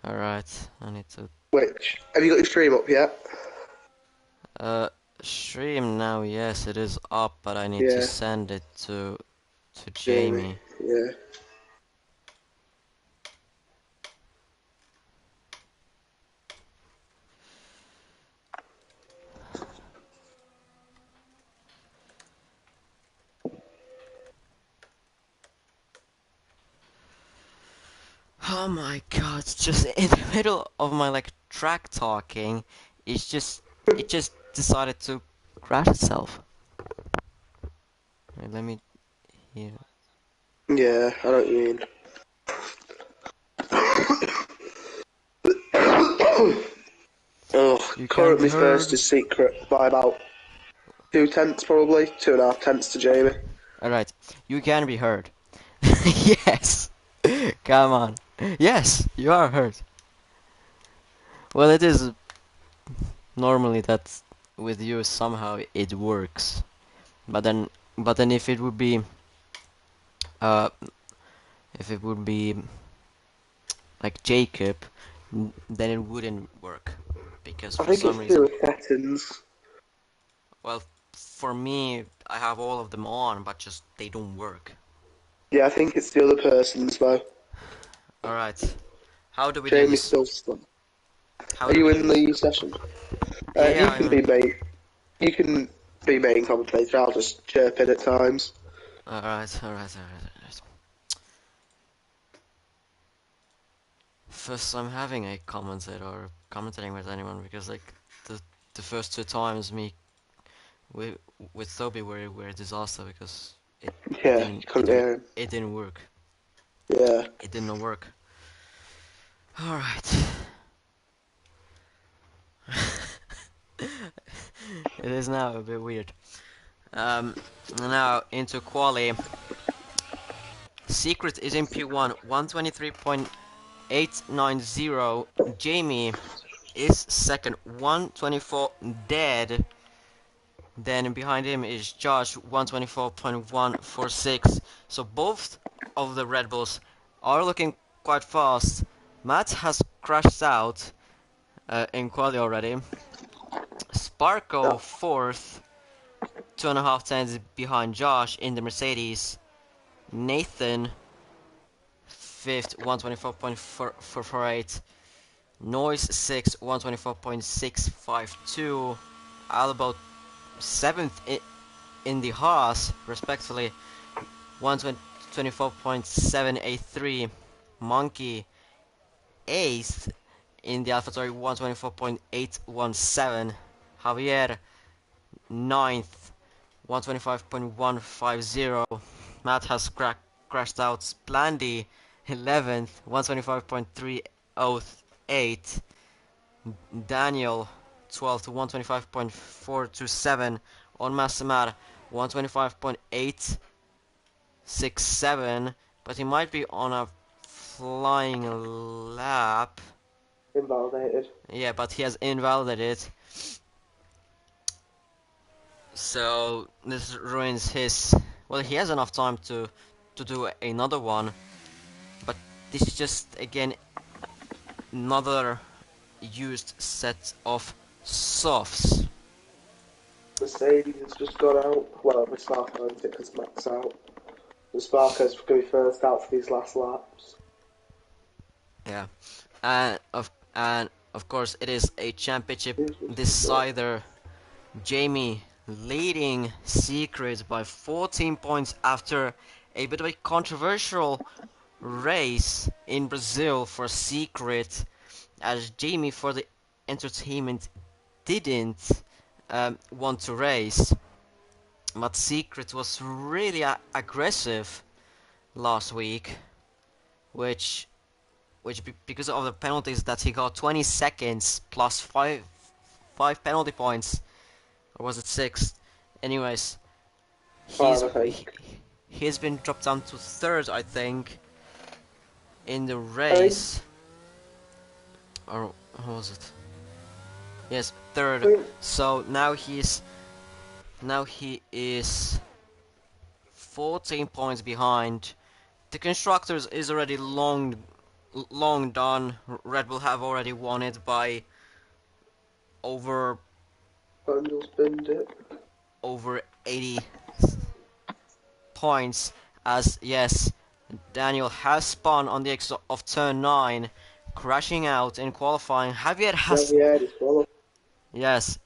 Alright, I need to Which, have you got your stream up yet? uh stream now. Yes, it is up, but I need to Yeah, send it to Jamie. Jamie. Yeah. Oh my god, it's just in the middle of my like track talking, it just decided to crash itself. Wait, let me hear. Yeah, I know what you mean. Oh, You can be currently first heard. is Secret by about 2/10 probably, 2.5 tenths to Jamie. Alright, you can be heard. Yes! Come on. Yes, you are heard. Well, it is normally that with you somehow it works. But then if it would be uh if it would be like Jacob, then it wouldn't work because I for think some it's to do reason, with settings. well, for me I have all of them on, but just they don't work. Yeah, I think it's the other person's though. All right, how do we do Jamie's this? still stuck. How Are do we you do in this? the session? Yeah, yeah, You can I'm. be main. You can be main commentator. I'll just chirp in at times. All right, all right, all right, all right. First time having a commentator or commentating with anyone because like the first two times me with Toby were a disaster because it it Yeah, didn't you it couldn't didn't hear him. it didn't work. Yeah. It did not work. All right. It is now a bit weird. Now into quali. Secret is in P1 123.890. Jamie is second 124 dead. Then behind him is Josh 124.146. So both of the Red Bulls are looking quite fast. Matt has crashed out in quali already. Sparko fourth, 2.5 tenths behind Josh in the Mercedes. Nathan fifth, 124.448. Noise sixth, 124.652. Albo seventh in the Haas, respectively, 124.783. Monkey eighth in the AlphaTauri, 124.817. Javier ninth, 125.150. Matt has crashed out. Splandy 11th, 125.308. Daniel 12th, 125.427. On Massamar 125.867. But he might be on a flying lap. Invalidated. Yeah, but he has invalidated it. So this ruins his. Well, he has enough time to do another one, but this is just again another used set of softs. Mercedes has just got out. Well, the Spark owns it because Max out. The Sparkers going to be first out for these last laps. Yeah, and of course it is a championship decider. Jamie leading Secret by 14 points after a bit of a controversial race in Brazil for Secret, as Jamie for the entertainment didn't want to race, but Secret was really aggressive last week, which because of the penalties that he got 20 seconds plus five penalty points, or was it six? Anyways, he's Five, I he, think. he's been dropped down to third, I think, in the I think. race, or how was it? Yes, I third. think. So now he is 14 points behind. The constructors is already long long done. Red Bull have already won it by over Daniel's binned it. over 80 points. As yes, Daniel has spun on the exit of turn 9, crashing out in qualifying. Javier as well. Yes,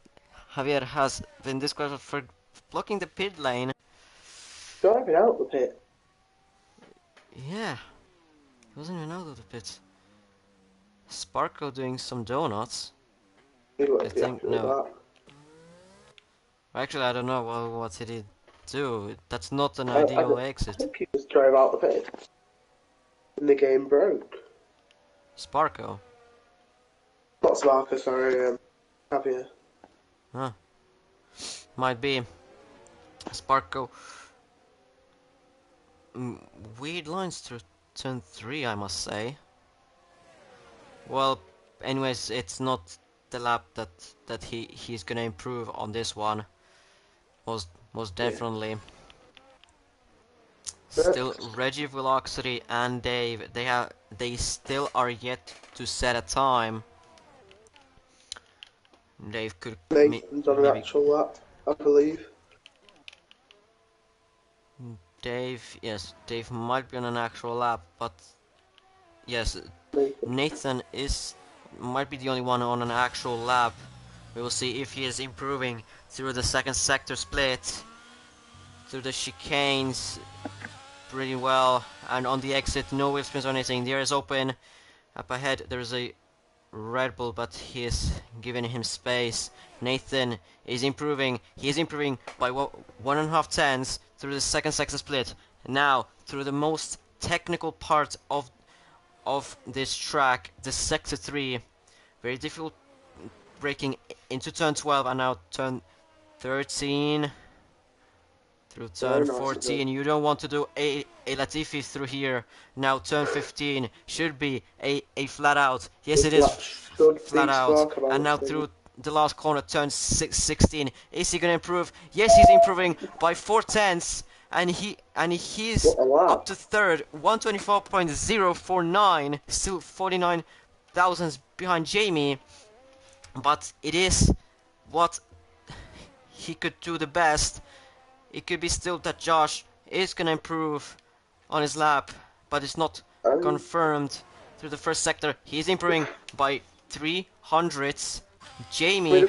Javier has been disqualified for blocking the pit lane. Driving out the pit. Yeah, he wasn't even out of the pit. Sparko doing some donuts. He I won't be think happy with no. that. Actually, I don't know what did he do. That's not an I ideal I exit. think he just drove out the pit. And the game broke. Sparko. Not Sparker, sorry, Javier. Huh. Might be. Sparko. Weird lines through turn 3, I must say. Well, anyways, it's not the lap that he's gonna improve on this one. Most definitely. Still, Next. Reggie Velocity and Dave, they still are yet to set a time. Dave could Nathan's on an maybe actual lap, I believe. Yes, Dave might be on an actual lap, but yes, Nathan. Nathan might be the only one on an actual lap. We will see if he is improving through the second sector split, through the chicanes pretty well, and on the exit, no wheel spins or anything. The air is open. Up ahead, there's a Red Bull, but he is giving him space. Nathan is improving. He is improving by 1.5 tenths through the second sector split. Now, through the most technical part of this track, the sector 3. Very difficult braking into turn 12 and now turn 13. Through turn 14, you don't want to do a Latifi through here. Now turn 15 should be a flat out. Yes, it is flat out. And now through the last corner, turn 16. Is he gonna improve? Yes, he's improving by 4 tenths, and he's up to third, 124.049, still 49 thousandths behind Jamie. But it is what he could do the best. It could be still that Josh is gonna improve on his lap, but it's not confirmed through the first sector. He's improving by 3 hundredths. Jamie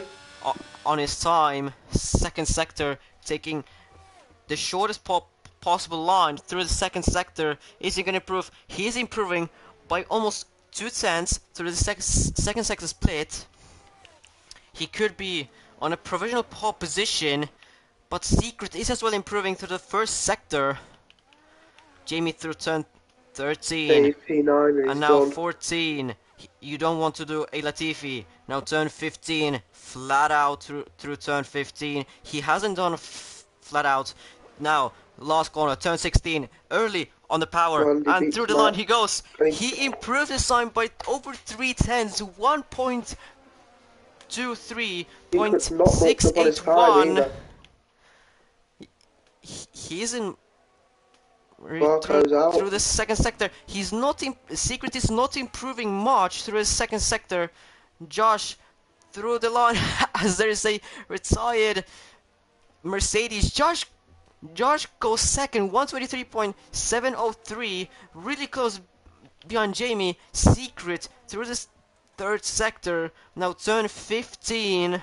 on his time, second sector, taking the shortest possible line through the second sector. Is he gonna improve? He is improving by almost 2 tenths through the second sector split. He could be on a provisional pole position, but Secret is as well improving through the first sector. Jamie through turn 13. And now 14. You don't want to do a Latifi. Now turn 15. Flat out through turn 15. He hasn't done flat out. Now, last corner, turn 16. Early on the power. And through the line he goes. He improved his time by over 3 tenths. 1.23.681. He's in through the second sector. He's not Secret is not improving much through the second sector. Josh through the line as there is a retired Mercedes. Josh goes second, 123.703, really close behind Jamie. Secret through this third sector. Now turn 15,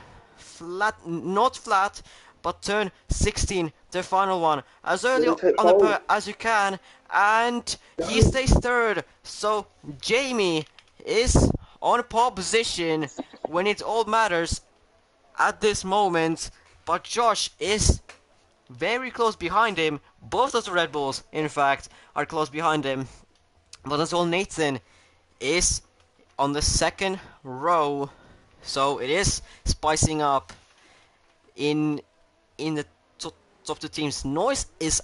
not flat, but turn 16, the final one, as early on the pair as you can, and he stays third. So Jamie is on pole position when it all matters at this moment, but Josh is very close behind him. Both of the Red Bulls, in fact, are close behind him. But as well, Nathan is on the second row, so it is spicing up in the top two teams. Noise is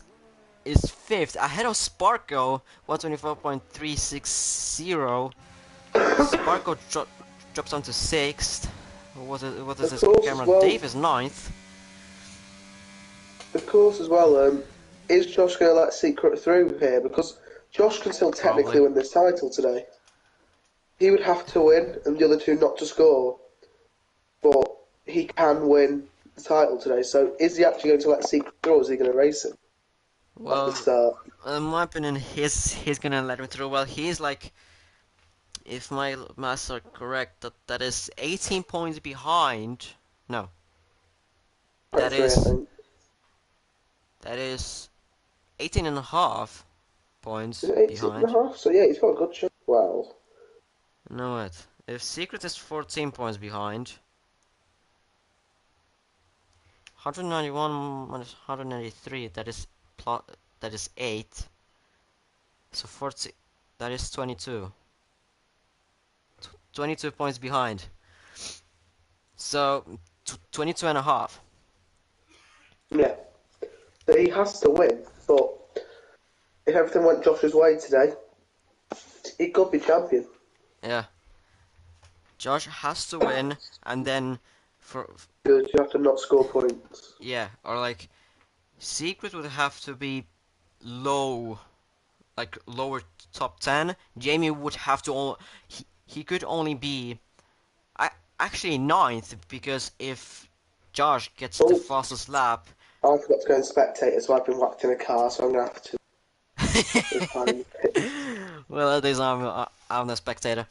fifth, ahead of Sparko, 124.360. Sparko drops down to sixth. What is this camera? Well, Dave is ninth. Of course, as well, is Josh going to let Secret through here? Because Josh can still technically win this title today. he would have to win and the other two not to score, but he can win the title today. So is he actually going to let Secret through, or is he going to race him off the Well, start? in my opinion, he's gonna let him through. Well, he's like, if my maths are correct, that is 18 points behind. No, that 23, I is think. that is 18 and a half Is points it 18 and a behind. half? So yeah, he's got a good chance. Well, No, wait. If Secret is 14 points behind, 191 minus 193, that is 8. So 40, that is 22. 22 points behind. So 22 and a half. yeah. So he has to win, but if everything went Josh's way today, he could be champion. Yeah. Josh has to win, and then for Because you have to not score points. yeah, or like Secret would have to be low, like lower top 10. Jamie would have to he could only be actually ninth, because if Josh gets the Oh, fastest lap. I forgot to go and spectate, so I've been whacked in a car, so I'm going to have to refine it. Well, at least I'm the spectator,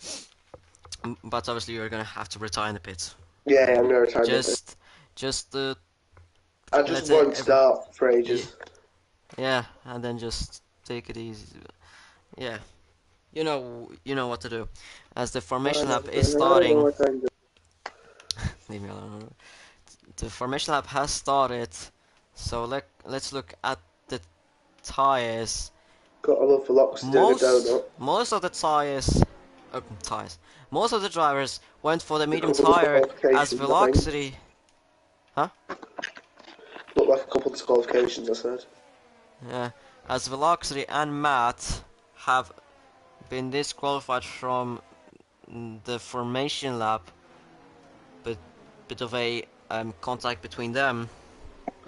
but obviously you're gonna have to retire in the pits. Yeah, I'm And going to retire it. just I let's just say won't start for ages. yeah, and then just take it easy. Yeah, you know what to do. As the I formation know, lap I is know starting, what I'm doing. leave me alone. The formation lap has started, so let's look at the tires. Got a love for Loxley doing a donut. Most of the most of the drivers went for the A medium couple of tire, as disqualifications, I think. velocity, huh? Looked like a couple of disqualifications, I said. Yeah, as velocity and Matt have been disqualified from the formation lap, but bit of a contact between them.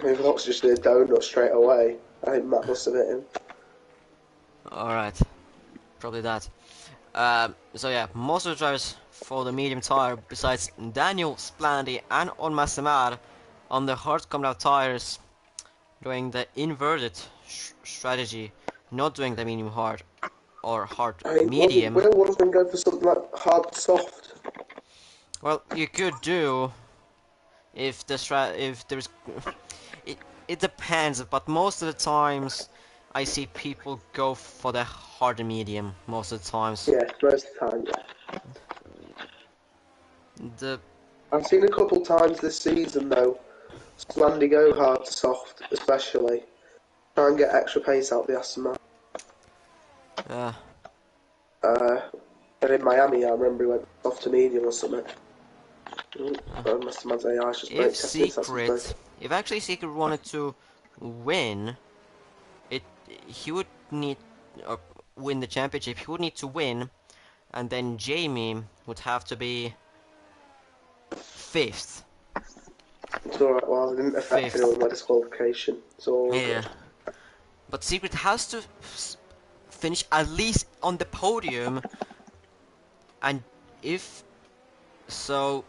I mean, Loxley just did a donut straight away. I think Matt must have hit him. All right, probably that. So yeah, most of the drivers for the medium tire, besides Daniel Splandi and Onma Samad, on the hard come down tires, doing the inverted strategy, not doing the medium hard or hard I mean, wasn't medium. Will one of them go for something like hard soft? Well, you could do if if there's it it depends, but most of the times I see people go for the hard medium most of the times. Yeah, most of the time, yeah. The I've seen a couple times this season, though, Slandy go hard to soft, especially. Try and get extra pace out the Aston Martin. uh, And in Miami, I remember he went soft to medium or something. Aston Martin's AI just break testing, so that's great. If actually Secret wanted to win, it he would need win the championship. He would need to win, and then Jamie would have to be fifth. It's alright, well, it didn't affect Fifth. anyone with my disqualification. It's all Yeah, good. but Secret has to finish at least on the podium, and if so,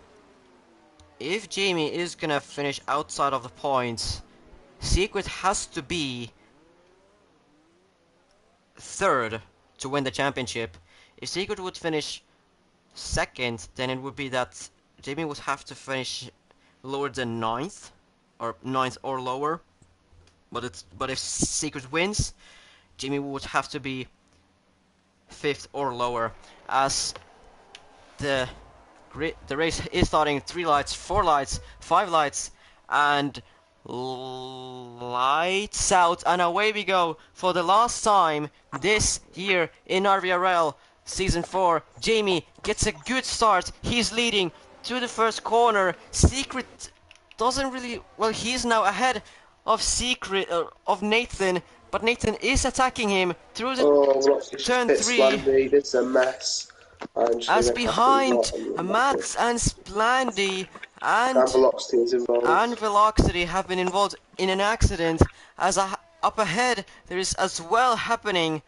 if Jamie is gonna finish outside of the points, Secret has to be third to win the championship. If Secret would finish second, then it would be that Jamie would have to finish lower than ninth or lower. But if Secret wins, Jamie would have to be fifth or lower, as the race is starting. 3 lights, 4 lights, 5 lights, and lights out, and away we go for the last time this year in RVRL Season 4. Jamie gets a good start. He's leading to the first corner. Secret doesn't really... Well, he's now ahead of Secret, of Nathan, but Nathan is attacking him through the turn 3. Slandy, this is a mess. As behind Mats and Splandy and Velocity is involved. Velocity have been involved in an accident. As up ahead, there is as well happening.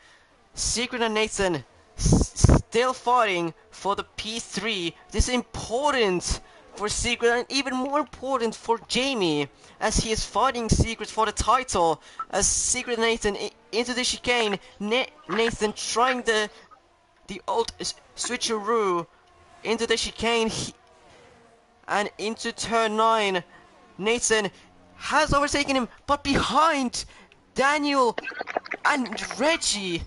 Secret and Nathan still fighting for the P3. This is important for Secret and even more important for Jamie, as he is fighting Secret for the title. As Secret Nathan into the chicane, Nathan trying the old switcheroo into the chicane, and into turn 9. Nathan has overtaken him, but behind Daniel and Reggie,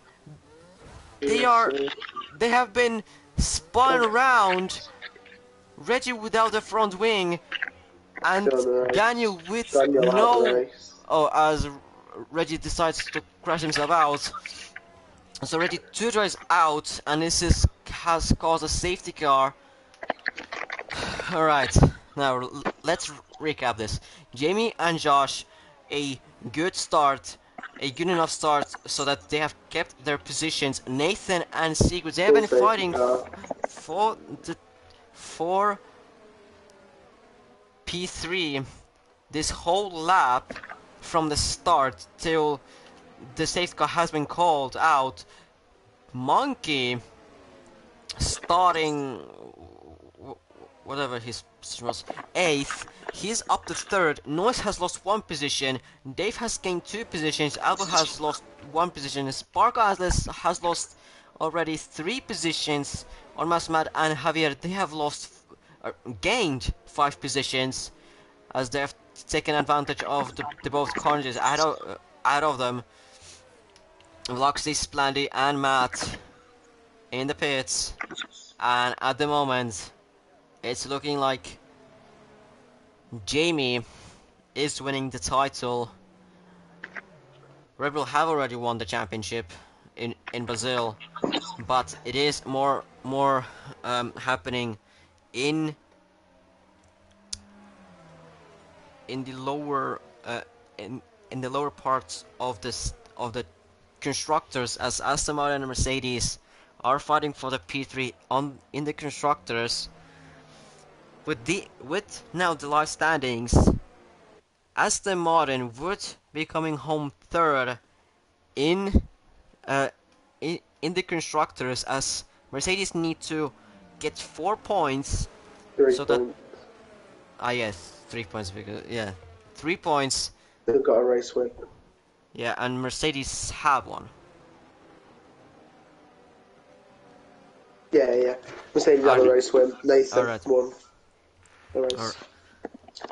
they have been spun around. Reggie without the front wing, and Daniel with no. Oh, as Reggie decides to crash himself out. So Reggie two tries out, and this has caused a safety car. Alright, now let's recap this. Jamie and Josh, a good start, a good enough start so that they have kept their positions. Nathan and Secret, they have been fighting for P3 this whole lap from the start till the safety car has been called out. Monkey starting whatever his position was, 8th. He's up to 3rd. Noise has lost 1 position. Dave has gained 2 positions. Albo has lost 1 position. Sparko has lost already 3 positions. Ormasmad and Javier, they have gained 5 positions, as they have taken advantage of the both corners out of them. Loxley, Splandy and Matt in the pits, and at the moment it's looking like Jamie is winning the title. Red Bull have already won the championship in Brazil, but it is more happening in the lower in the lower parts of the constructors, as Aston Martin and Mercedes are fighting for the P3 in the constructors. With now the live standings, Aston Martin would be coming home 3rd in the constructors, as Mercedes need to get 4 points. 3 so points. That yes, 3 points, because 3 points. They've got a race win. Yeah, and Mercedes have one. Yeah. Mercedes have a race win. Nathan won the race.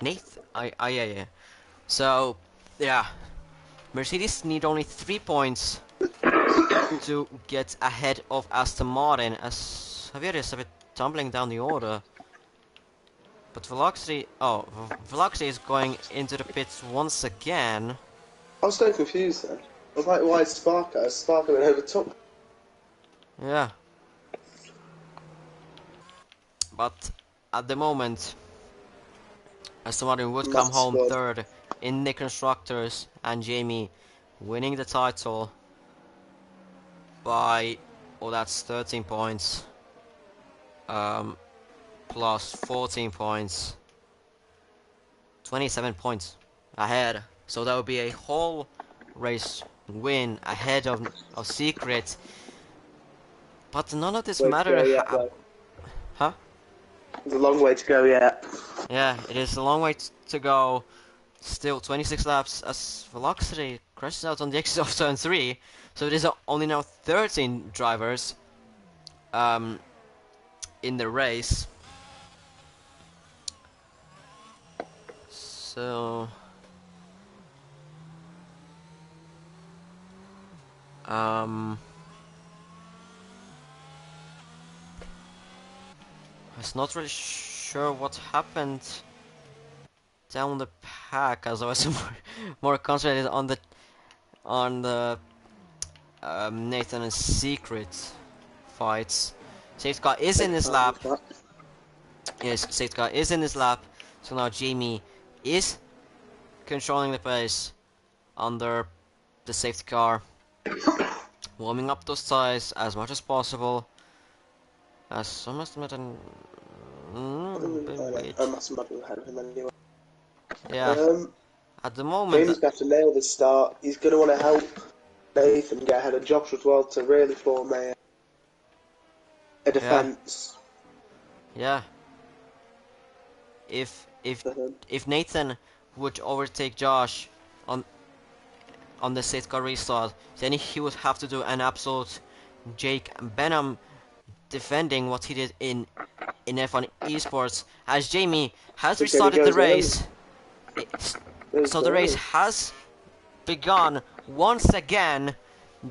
Nathan, yeah. So, yeah, Mercedes need only 3 points to get ahead of Aston Martin, as Javier is a bit tumbling down the order. But Velocity is going into the pits once again. I was so confused then. I was like, why is Sparko? Has Sparko been overtook? Yeah. But at the moment, Aston Martin would come home 3rd in the constructors, and Jamie winning the title by, that's 13 points, plus 14 points, 27 points ahead. So that would be a whole race win ahead of Secret. But none of this matters. Huh? There's a long way to go yet. Yeah, it is a long way to go. Still 26 laps as Velocity crashes out on the exit of turn 3. So it is only now 13 drivers in the race. So I was not really sure what happened down the pack, as I was more concentrated on the Nathan and Secret fights. Safety car is in this lap. Yes, safety car is in this lap. So now Jamie is controlling the pace under the safety car, warming up those tires as much as possible. As I must admit, yeah. At the moment, Jamie's got to nail this start. He's going to want to help Nathan get ahead of Josh as well to really form a a Yeah. defense. Yeah. If if Um, if Nathan would overtake Josh on the safeguard restart, then he would have to do an absolute Jake Benham defending what he did in F1 esports, as Jamie has so Jamie restarted the goes early. race. Goes So the race early. has begun once again.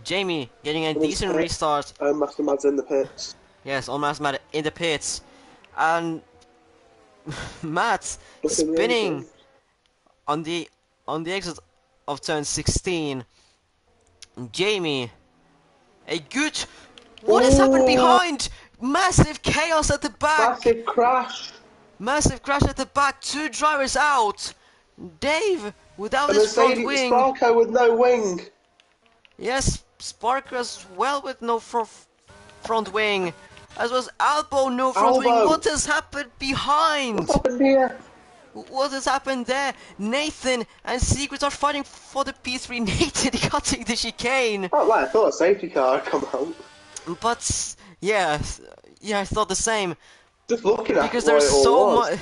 Jamie getting a In his decent pit. restart. Master Mad's in the pits. Yes, almost Matt in the pits, and Matt Looking really spinning good. on the exit of turn 16. Jamie, a good. What has happened Oh, behind? Massive chaos at the back. massive crash. Massive crash at the back. Two drivers out. Dave without A his front Mercedes wing. Sparko with no wing. Yes, Spark as well with no front wing. As was Albo, no front wing. Albo. What has happened behind? What's happened here? What has happened there? Nathan and Secret are fighting for the P3. Nathan cutting the chicane. Oh, like, I thought a safety car had come out. But yeah, I thought the same. Just looking at Because what there's it all so was. much,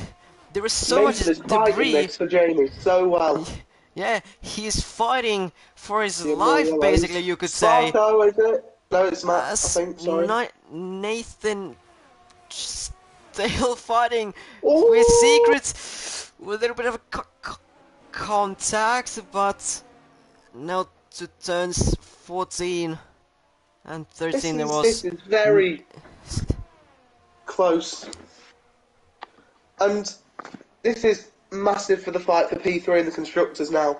there is so much Nathan is fighting debris. this for Jamie so well. Yeah, he's fighting for his The more life, yellows. basically, you could say. Sparko, is it? No, it's Matt, I As think, sorry. Nathan still fighting Ooh. with Secrets, with a little bit of a contact, but now to turns 14 and 13 there was. This is very close. And this is massive for the fight for P3 and the constructors now.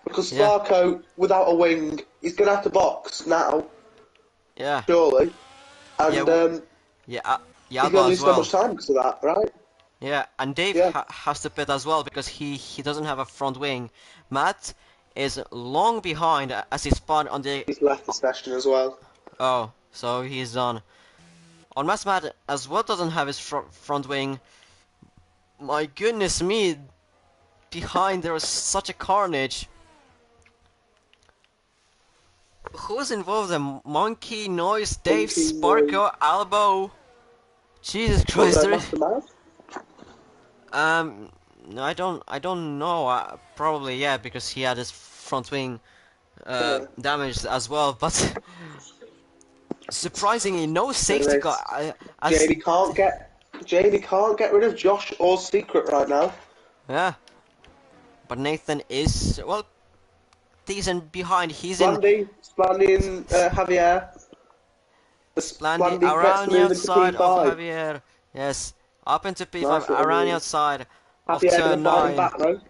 Because Yeah. Sparko, without a wing, he's going to have to box now, Yeah, surely. And yeah, he's going Alba to lose as so well. much time because of that, right? Yeah, and Dave Yeah. has to pit as well because he doesn't have a front wing. Matt is long behind as he spun on the. He's left the session as well. Oh, so he's done. On Matt as well doesn't have his front wing. My goodness me, behind there was such a carnage. Who's involved? The Monkey, Noise, Dave, Monkey, Sparko, Albo. Jesus Was Christ! that Master Mad? No, I don't know. Probably yeah, because he had his front wing damaged as well. But surprisingly, no safety car. Jamie can't get rid of Josh or Secret right now. Yeah, but Nathan is well decent behind. He's in Splandy and Javier. Splandy Splandy around the gets to move into outside of P5. Javier. Yes, up into P5 Nice little around the move. outside of Javier turn gonna fight him 9. back though.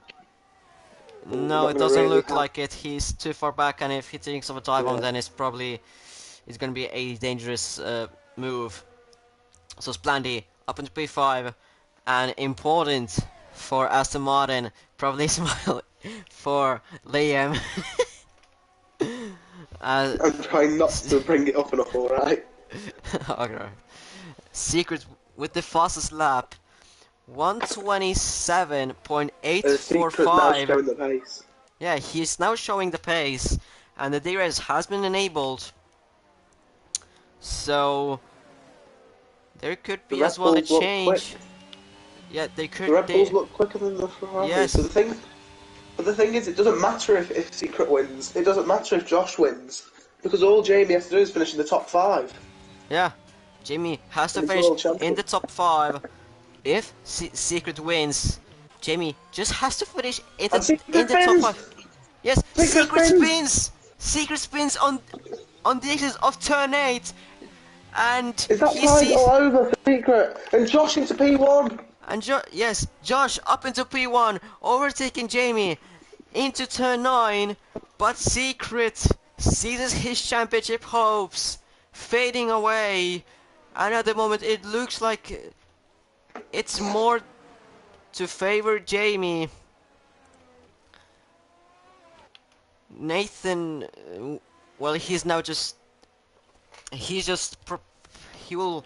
No, Not it gonna doesn't really look have- like it. He's too far back, and if he thinks of a dive bomb, Yeah. then it's gonna be a dangerous move. So Splandy up into P5, and important for Aston Martin, probably Smile for Liam. I'm trying not to bring it up enough, alright? Okay. Secret with the fastest lap, Secret's now 127.845. showing the pace. Yeah, he's now showing the pace, and the DRS has been enabled. So there could The be Red as well a Bulls look change. quick. Yeah, they could. The Red Bulls look quicker than the Ferraris. Yes. But the thing is, it doesn't matter if Secret wins. It doesn't matter if Josh wins. Because all Jamie has to do is finish in the top 5. Yeah, Jamie has to And he's finish world champion. in the top 5. If Secret wins, Jamie just has to finish in And the Secret top wins! 5. Yes, Secret wins! Secret spins on the exit of turn 8, and Is that he time sees. all over for Secret? And Josh into P1! And yes, Josh up into P1, overtaking Jamie into turn 9, but Secret seizes his championship hopes, fading away, and at the moment it looks like it's more to favor Jamie. Nathan, well, he will,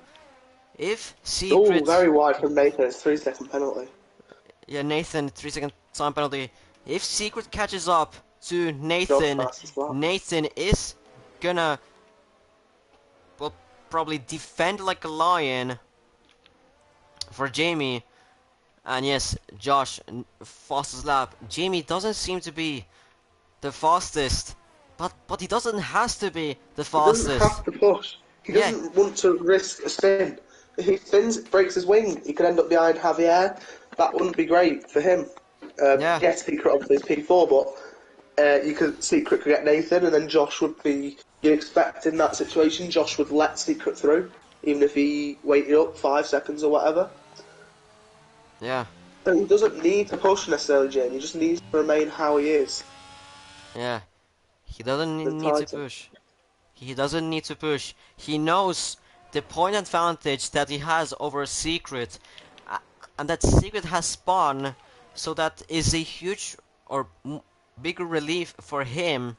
if Oh, Secret. very wide from Nathan. It's 3-second penalty. Yeah, Nathan, 3-second time penalty. If Secret catches up to Nathan, Josh fast as well. Nathan is gonna, well, probably defend like a lion for Jamie. And yes, Josh, fastest lap. Jamie doesn't seem to be the fastest, but he doesn't has to be the He doesn't fastest. have to push. He Yeah, doesn't want to risk a spin. If he spins, breaks his wing, he could end up behind Javier. That wouldn't be great for him. yeah, Yes, Secret obviously is P4, but you could Secret could get Nathan, and then Josh would be. You'd expect in that situation, Josh would let Secret through, even if he waited up 5 seconds or whatever. yeah, So he doesn't need to push necessarily, Jamie. He just needs to remain how he is. yeah. He doesn't The need to title. push. He doesn't need to push. He knows the point advantage that he has over Secret, and that Secret has spawn, so that is a huge or bigger relief for him.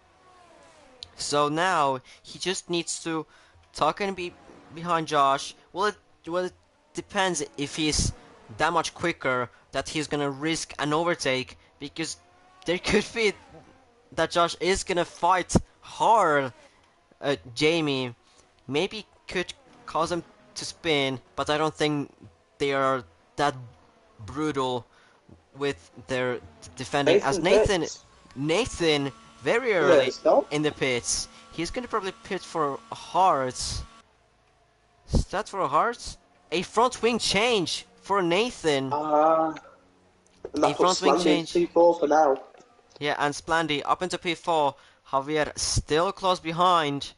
So now he just needs to tuck and be behind Josh. Well, it depends if he's that much quicker that he's gonna risk an overtake, because there could be that Josh is gonna fight hard. Jamie maybe could cause him to spin, but I don't think they are that brutal with their defending. As Nathan picks. Nathan very Yeah, early stop. in the pits, he's gonna probably pit for hearts. Is that for hearts? A front wing change for Nathan. And A that puts front wing Slandy into change. P4 for now. Yeah, and Splandy up into P4. Javier still close behind.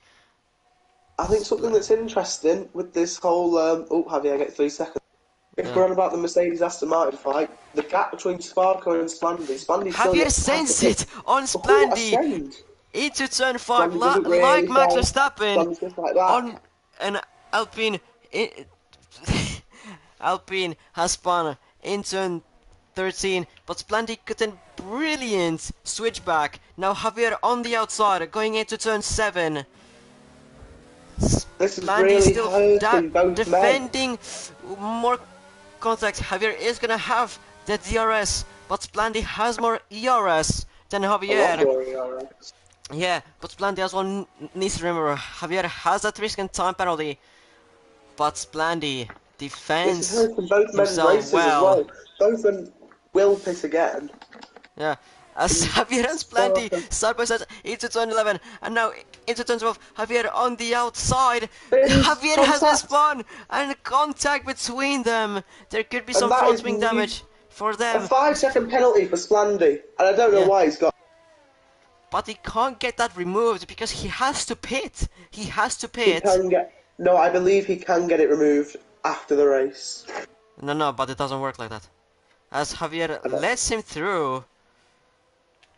I think something that's interesting with this whole Javier, get 3 seconds. If Yeah. we're on about the Mercedes Aston Martin fight, the gap between Sparko and Splandy's still Javier yet to pass sends the pit. it on But what a Splandy send! into turn 5, Splandy doesn't like really Max fall. Verstappen Splandy's just like that. on an Alpine. Alpine has spun in turn 13, but Splandy got a brilliant switchback. Now Javier on the outside, going into turn 7. This is Splandy really still hurting both men. defending more contact. Javier is gonna have the DRS, but Splandy has more ERS than A lot Javier. more ERS. Yeah, but Splandy as well needs to remember Javier has that risk and time penalty, but Splandy This is defends hurting both men's himself races as well. well. Both men will pit again. Yeah, as Javier and Splandy side by side into turn 11, and now into turn 12. Javier on the outside. There's Javier has contact. respawn and contact between them. There could be And some that front is wing damage for a them. 5 second penalty for Splandy. And I don't know Yeah, why he's got. but he can't get that removed because he has to pit. He has to He pit. can get. No, I believe he can get it removed after the race. No, but it doesn't work like that. As Javier I don't. lets him through, I'm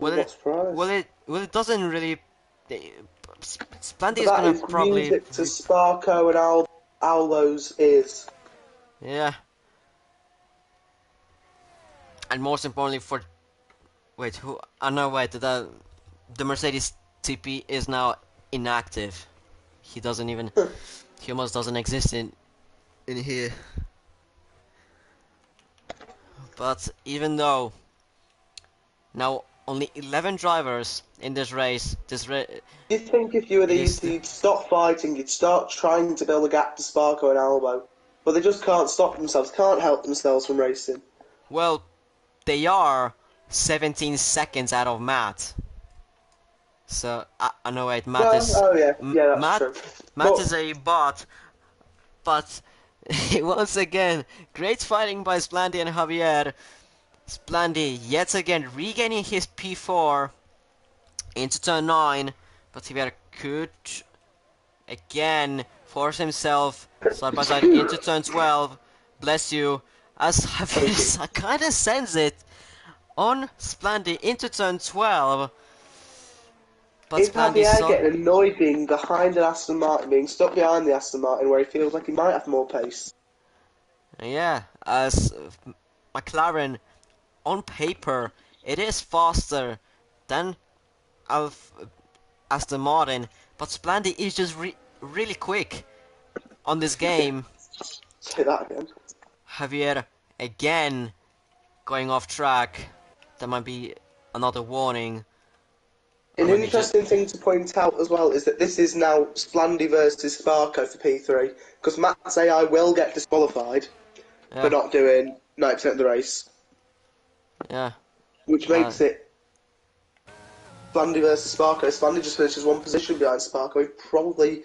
well, not surprised. it doesn't really. Splandy But is that gonna is probably, music to Sparko and Aldo's ears. yeah, and most importantly for, wait, who? Oh no, wait, the Mercedes TP is now inactive. He doesn't even, he almost doesn't exist in here. But even though now only 11 drivers in this race, You'd think if you were it these, is you'd stop fighting, you'd start trying to build a gap to Sparko and Albo. But they just can't stop themselves, can't help themselves from racing. well, they are 17 seconds out of Matt. So I know, wait, Matt Well, is oh yeah, yeah, that's Matt. true. Matt But is a bot, but once again, great fighting by Splandy and Javier. Splandy yet again regaining his P4 into turn 9, but Javier could again force himself side by side into turn 12. Bless you, as Javier kind of sends it on Splandy into turn 12. But is Splandy Javier saw, getting annoyed being behind an Aston Martin, being stuck behind the Aston Martin where he feels like he might have more pace? yeah, as McLaren on paper it is faster than Alf Aston Martin, but Splandy is just really quick on this game. Say that again. Javier again going off track. That might be another warning. Or An maybe just interesting thing to point out as well is that this is now Splandy versus Sparko for P3, because Matt's AI will get disqualified for yeah, not doing 90% of the race, yeah. which Uh, makes it Splandy versus Sparko. Splandy just finishes one position behind Sparko. It probably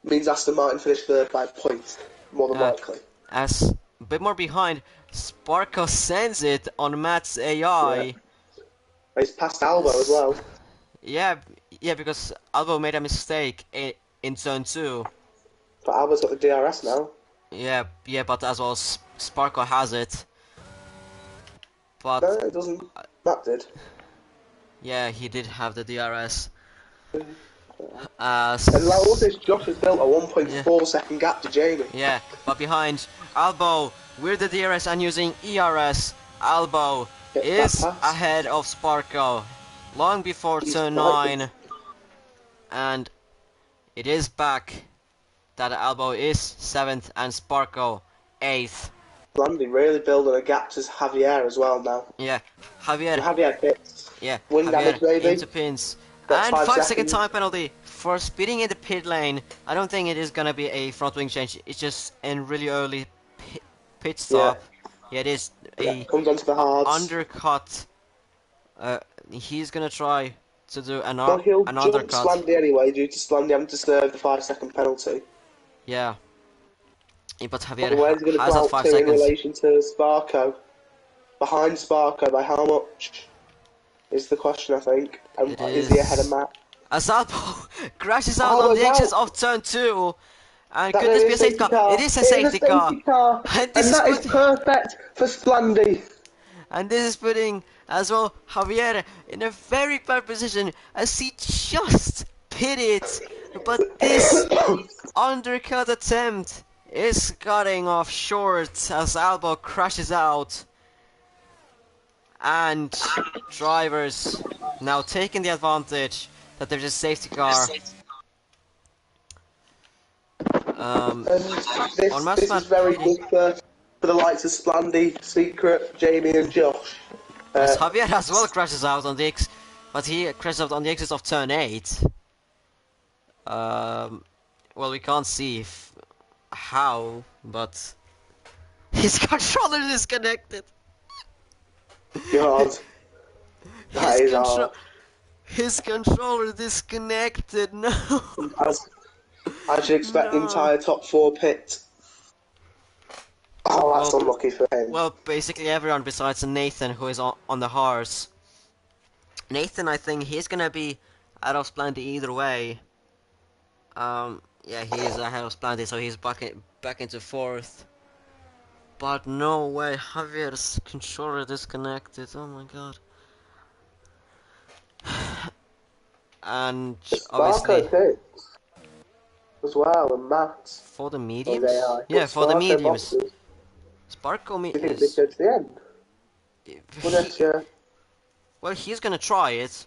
means Aston Martin finished third by a point, more than uh, likely. as a bit more behind, Sparko sends it on Matt's Yeah. AI. He's past Albo as well. Yeah, yeah, because Albo made a mistake in turn two. But Albo's got the DRS now. Yeah, yeah, but as well, Sparko has it. No, But it doesn't. Matt did. yeah, he did have the DRS. And like all S this, Josh has built a yeah, 1.4 second gap to Jamie. yeah, but behind Albo with the DRS and using ERS, Albo Gets that is pass. ahead of Sparko long before He's turn fighting. 9, and it is back that Albo is 7th and Sparko 8th. Randy really building a gap to Javier as well now. Yeah, So Javier, Javier hits. yeah, Wing Javier damage maybe. into pins. Gets And 5 5 second seconds. time penalty for speeding in the pit lane. I don't think it is gonna be a front wing change. It's just in really early pit Yeah. stop. Yeah, it is Yeah. a Comes onto the hards. undercut. He's gonna try to do Well, he'll an jump undercut. Slandy anyway due to Slandy having to serve the 5 second penalty. Yeah, but Javier But where's he going to has come that out 5 to in seconds. relation to Sparko? Behind Sparko by how much is the question, I think. And It is he ahead of is Matt? as Albo crashes out on Albo's the exits out! of turn 2. And That could may this be be a a safety safety car? It car. is a It is a safety car. safety car. And this And is that is put perfect for Splandy. and this is putting as well Javier in a very bad position as he just hit it. But this undercut attempt is cutting off short as Albo crashes out. And drivers now taking the advantage that there's a safety car. Um, And on this is Massmat very PD, good for the likes of Splandy, Secret, Jamie and Josh. as Javier as well crashes out on the but he crashes out on the exit of turn 8. Well, we can't see how, but his controller is disconnected. God, His that is control, hard. his controller disconnected. No, As I should expect the no. entire top 4 pit. Oh, that's Well, unlucky for him. well, basically everyone besides Nathan who is on the horse. Nathan, I think he's gonna be out of Splendid either way. Yeah, he is ahead of Splendid, so he's back into 4th. But no way, Javier's controller disconnected. Oh my god. And obviously Sparko picks as well, and Matt for the on the mediums, AI. But yeah, for the Sparko mediums, boxes, Sparko do you think they go to the end? Wouldn't you? well, he's gonna try it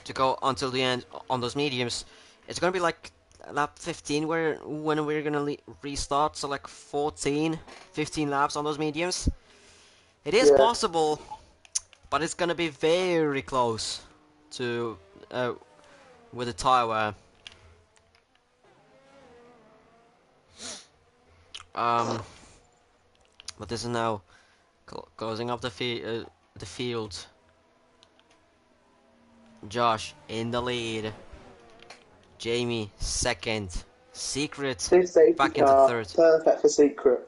to go until the end on those mediums. It's gonna be like lap 15 when we're gonna restart, so like 14, 15 laps on those mediums. It is Yeah. possible, but it's gonna be very close to with the tire wear. Um, but this is now closing up the field. Josh in the lead. Jamie second. Secret This safety back into car, 3rd. perfect for Secret.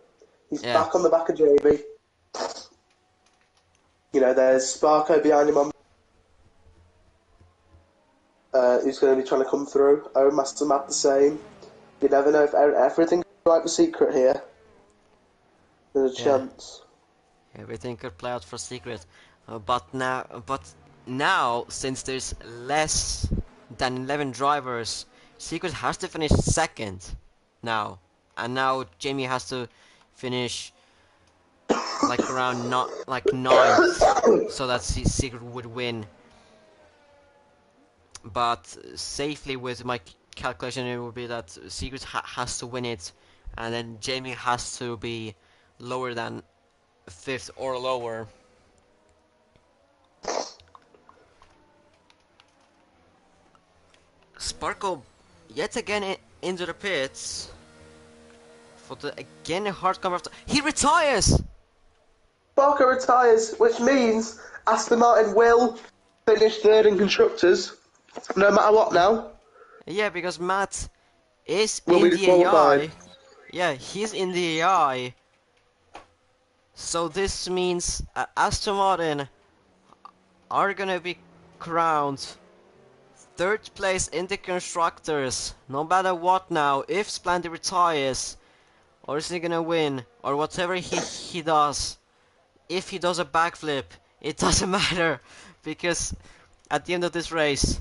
He's Yeah, back on the back of Jamie. You know, there's Sparko behind him on. Who's going to be trying to come through. Oh, Master Map the same. You never know if everything's right for Secret here. There's a yeah. chance. Everything could play out for Secret. But now, since there's less than 11 drivers, Secret has to finish second now. And now Jamie has to finish like around not like ninth, so that Secret would win. But safely with my calculation, it would be that Secret has to win it, and then Jamie has to be lower than 5th or lower. Sparkle yet again into the pits for the again hard cover. He retires. Barker retires, which means Aston Martin will finish third in constructors, no matter what. Now Yeah, because Matt is will in be the disqualified. AI. Yeah, he's in the AI. So this means Aston Martin are gonna be crowned third place in the constructors, no matter what now. If Splendy retires, or is he gonna win, or whatever he does. If he does a backflip, it doesn't matter, because at the end of this race,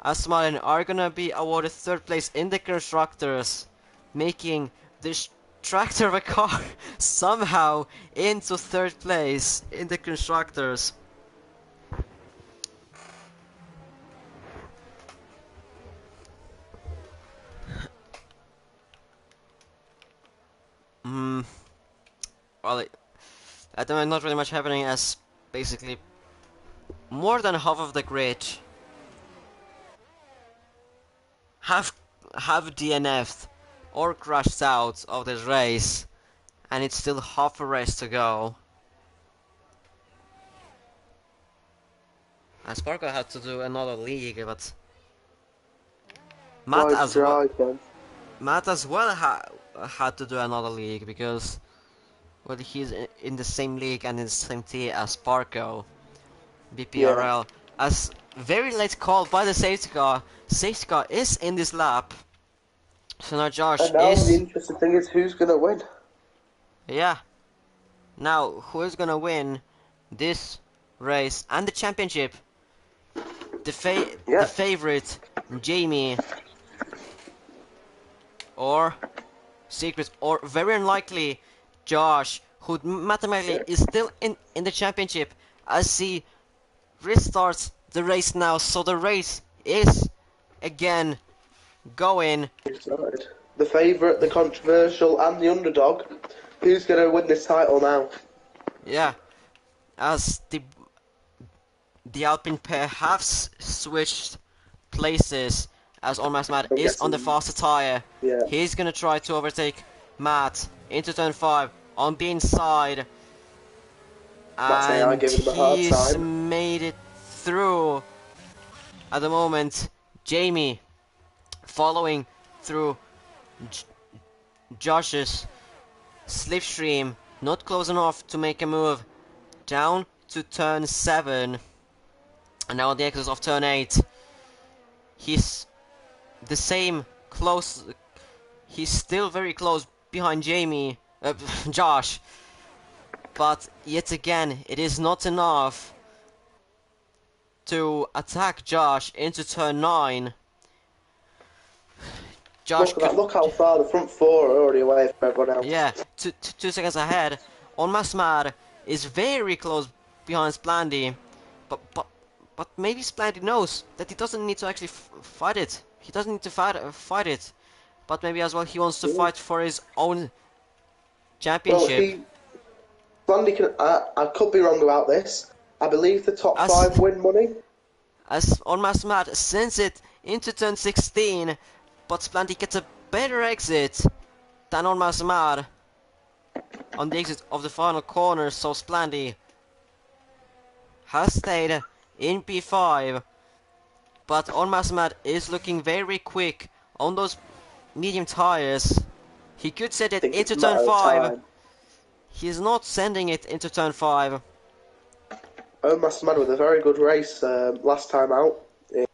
Aston Martin are gonna be awarded third place in the constructors, making this tractor of a car somehow into third place in the constructors. Well, at the moment, not really much happening, as basically more than half of the grid have DNF'd or crashed out of this race, and it's still half a race to go. And Sparkle had to do another league, but Matt as well. Matt as well had to do another league because, well, he's in the same league and in the same tier as Sparko, BPRL. As very late call by the safety car. Safety car is in this lap. So now Josh And now is. the interesting thing is who's gonna win. Yeah. Now who is gonna win this race and the championship? The favorite Jamie or Secret, or very unlikely Josh, who mathematically is still in the championship, as he restarts the race now. So the race is again going. The favourite, the controversial, and the underdog. Who's going to win this title now? Yeah, as the Alpine pair have switched places, as Almost Matt is on the faster tyre. Yeah. He's gonna try to overtake Matt into turn 5 on the inside. And he's made it through at the moment. Jamie following through Josh's slipstream, not close enough to make a move down to turn 7. And now on the exit of turn 8, he's the same close. He's still very close behind Josh. But yet again, it is not enough to attack Josh into turn 9. Josh, look how far the front 4 are already away from everyone else. Yeah, 2 seconds ahead. On Masmad is very close behind Splendy, but maybe Splendy knows that he doesn't need to actually fight it. He doesn't need to fight it, but maybe as well he wants to fight for his own championship. Well, Splendy can. I could be wrong about this. I believe the top 5 win money. As on Masmad sends it into turn 16, but Splendy gets a better exit than on Masmad on the exit of the final corner, so Splendy has stayed in P5, but Onmasmad is looking very quick on those medium tires. He could send it into turn 5. He's not sending it into turn 5. Onmasmad with a very good race last time out in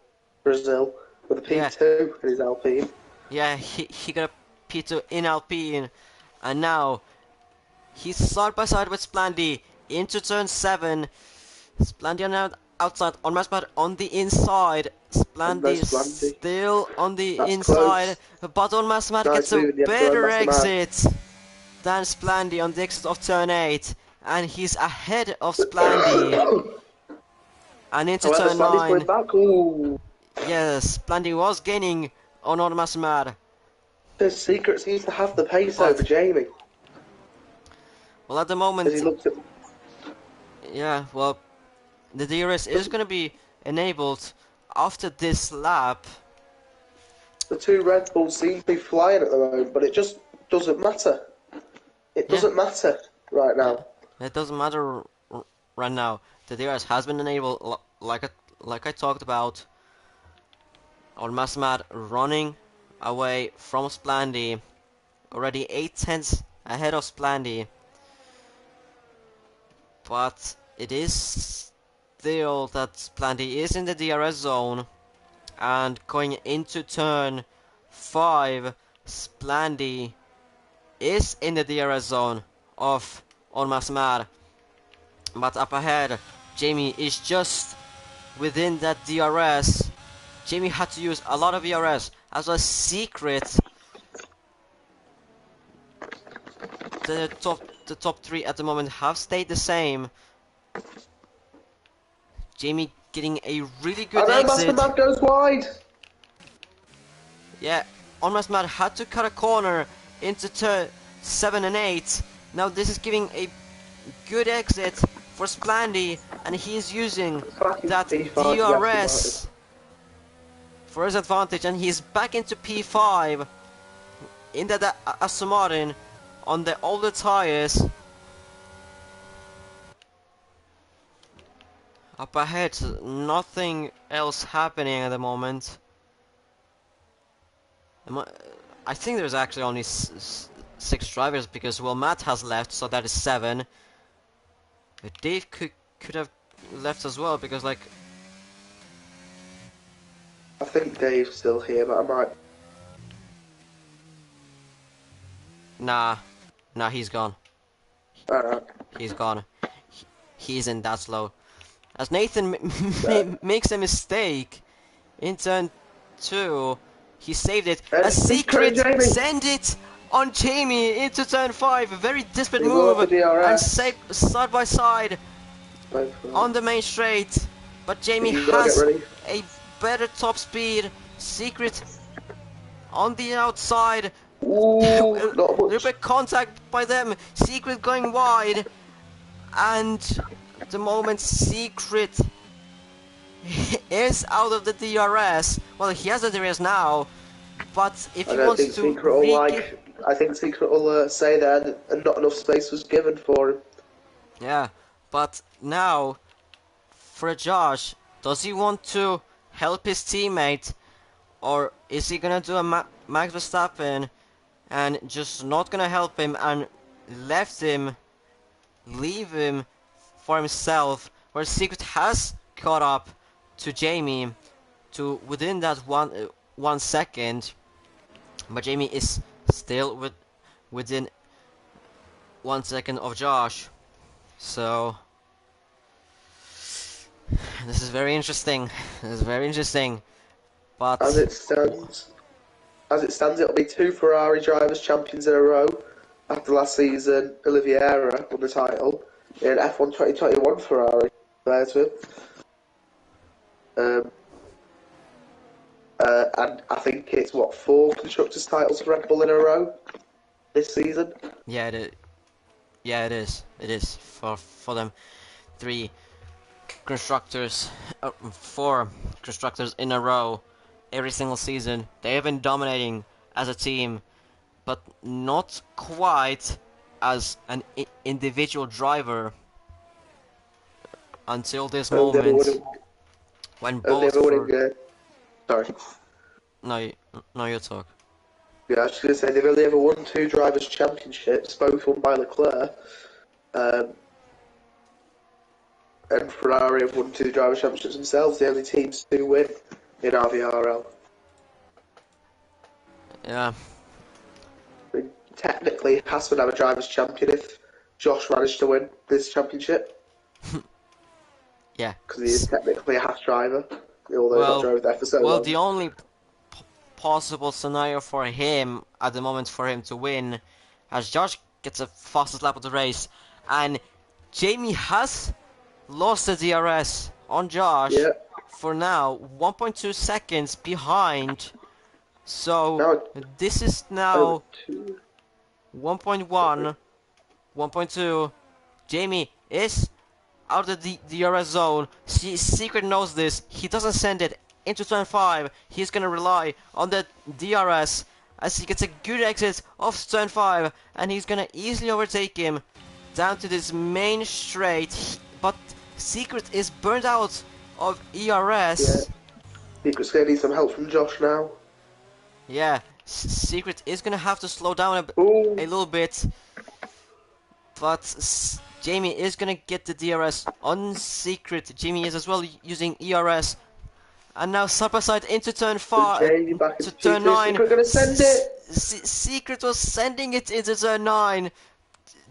Brazil with a P2 in his Alpine. Yeah, he got a P2 in Alpine, and now he's side by side with Splendy into turn 7. Splendy on the outside, on Masmad on the inside. Splendy still on the inside, but on Masmad gets a better exit than Splendy on the exit of turn 8, and he's ahead of Splendy. And into turn 9. Yes, Splendy was gaining on Masmad. The Secret seems to have the pace over Jamie. Well, at the moment, the DRS is going to be enabled after this lap. The two Red Bulls seem to be flying at the moment, but it just doesn't matter. It Yeah, doesn't matter right yeah. now. It doesn't matter right now. The DRS has been enabled, like I talked about. On Masmad running away from Splandy, already 8 tenths ahead of Splandy. But it is still that Splandy is in the DRS zone, and going into turn 5, Splandy is in the DRS zone of On Masmad. But up ahead, Jamie is just within that DRS. Jamie had to use a lot of DRS as a secret. The top three at the moment have stayed the same. Jamie getting a really good I know exit. Master Man goes wide. Yeah, Almost Mad had to cut a corner into turn 7 and 8. Now this is giving a good exit for Splandy, and he is using that DRS for his advantage, and he's back into P5 in the Aston Martin on the older tires. Up ahead, nothing else happening at the moment. I think there's actually only 6 drivers, because, well, Matt has left, so that is 7. But Dave could have left as well, because, like... I think Dave's still here, but I might... Nah, he's gone. Alright. He's gone. He isn't that slow. As Nathan makes a mistake in turn 2, he saved it. A secret send it on Jamie into turn 5. A very desperate move, and side by side on the main straight. But Jamie has a better top speed. Secret on the outside. Ooh, not much. Little bit contact by them. Secret going wide, and at the moment Secret is out of the DRS. Well, he has the DRS now, but if he wants to, I think Secret will say that and not enough space was given for him. Yeah, but now for Josh, does he want to help his teammate, or is he gonna do a Max Verstappen and just not gonna help him and leave him for himself, where Secret has caught up to Jamie to within that 1 second, but Jamie is still within 1 second of Josh. So this is very interesting. But as it stands, it'll be 2 Ferrari drivers champions in a row. After last season, Oliveira won the title in F1 2021 Ferrari. There to him. And I think it's 4 constructors titles for Red Bull in a row this season. Yeah, it is. It is for them. 3 constructors, 4 constructors in a row every single season. They have been dominating as a team, but not quite as an individual driver until this moment when both. Sorry. No, you talk. Yeah, I was just going to say they've only ever won 2 drivers' championships, both won by Leclerc. And Ferrari have won 2 drivers' championships themselves, the only teams to win in RVRL. Yeah. I mean, technically, Haas would have a drivers' champion if Josh managed to win this championship. Yeah. Because he is technically a Haas driver, although he drove there for so long. Well, the only possible scenario for him at the moment for him to win, as Josh gets a fastest lap of the race, and Jamie has lost the DRS on Josh for now, 1.2 seconds behind. So this is now 1.1, 1.2. Jamie is out of the DRS zone. Secret knows this. He doesn't send it into turn 5. He's gonna rely on the DRS as he gets a good exit off turn 5, and he's gonna easily overtake him down to this main straight. But Secret is burned out of ERS. Yeah. Secret's gonna need some help from Josh now. Yeah, Secret is gonna have to slow down Ooh. a little bit, but Jamie is gonna get the DRS on Secret. Jamie is as well using ERS, and now side by side into turn 5 Jamie back to into turn Q2. 9. Secret gonna send it. Secret was sending it into turn 9.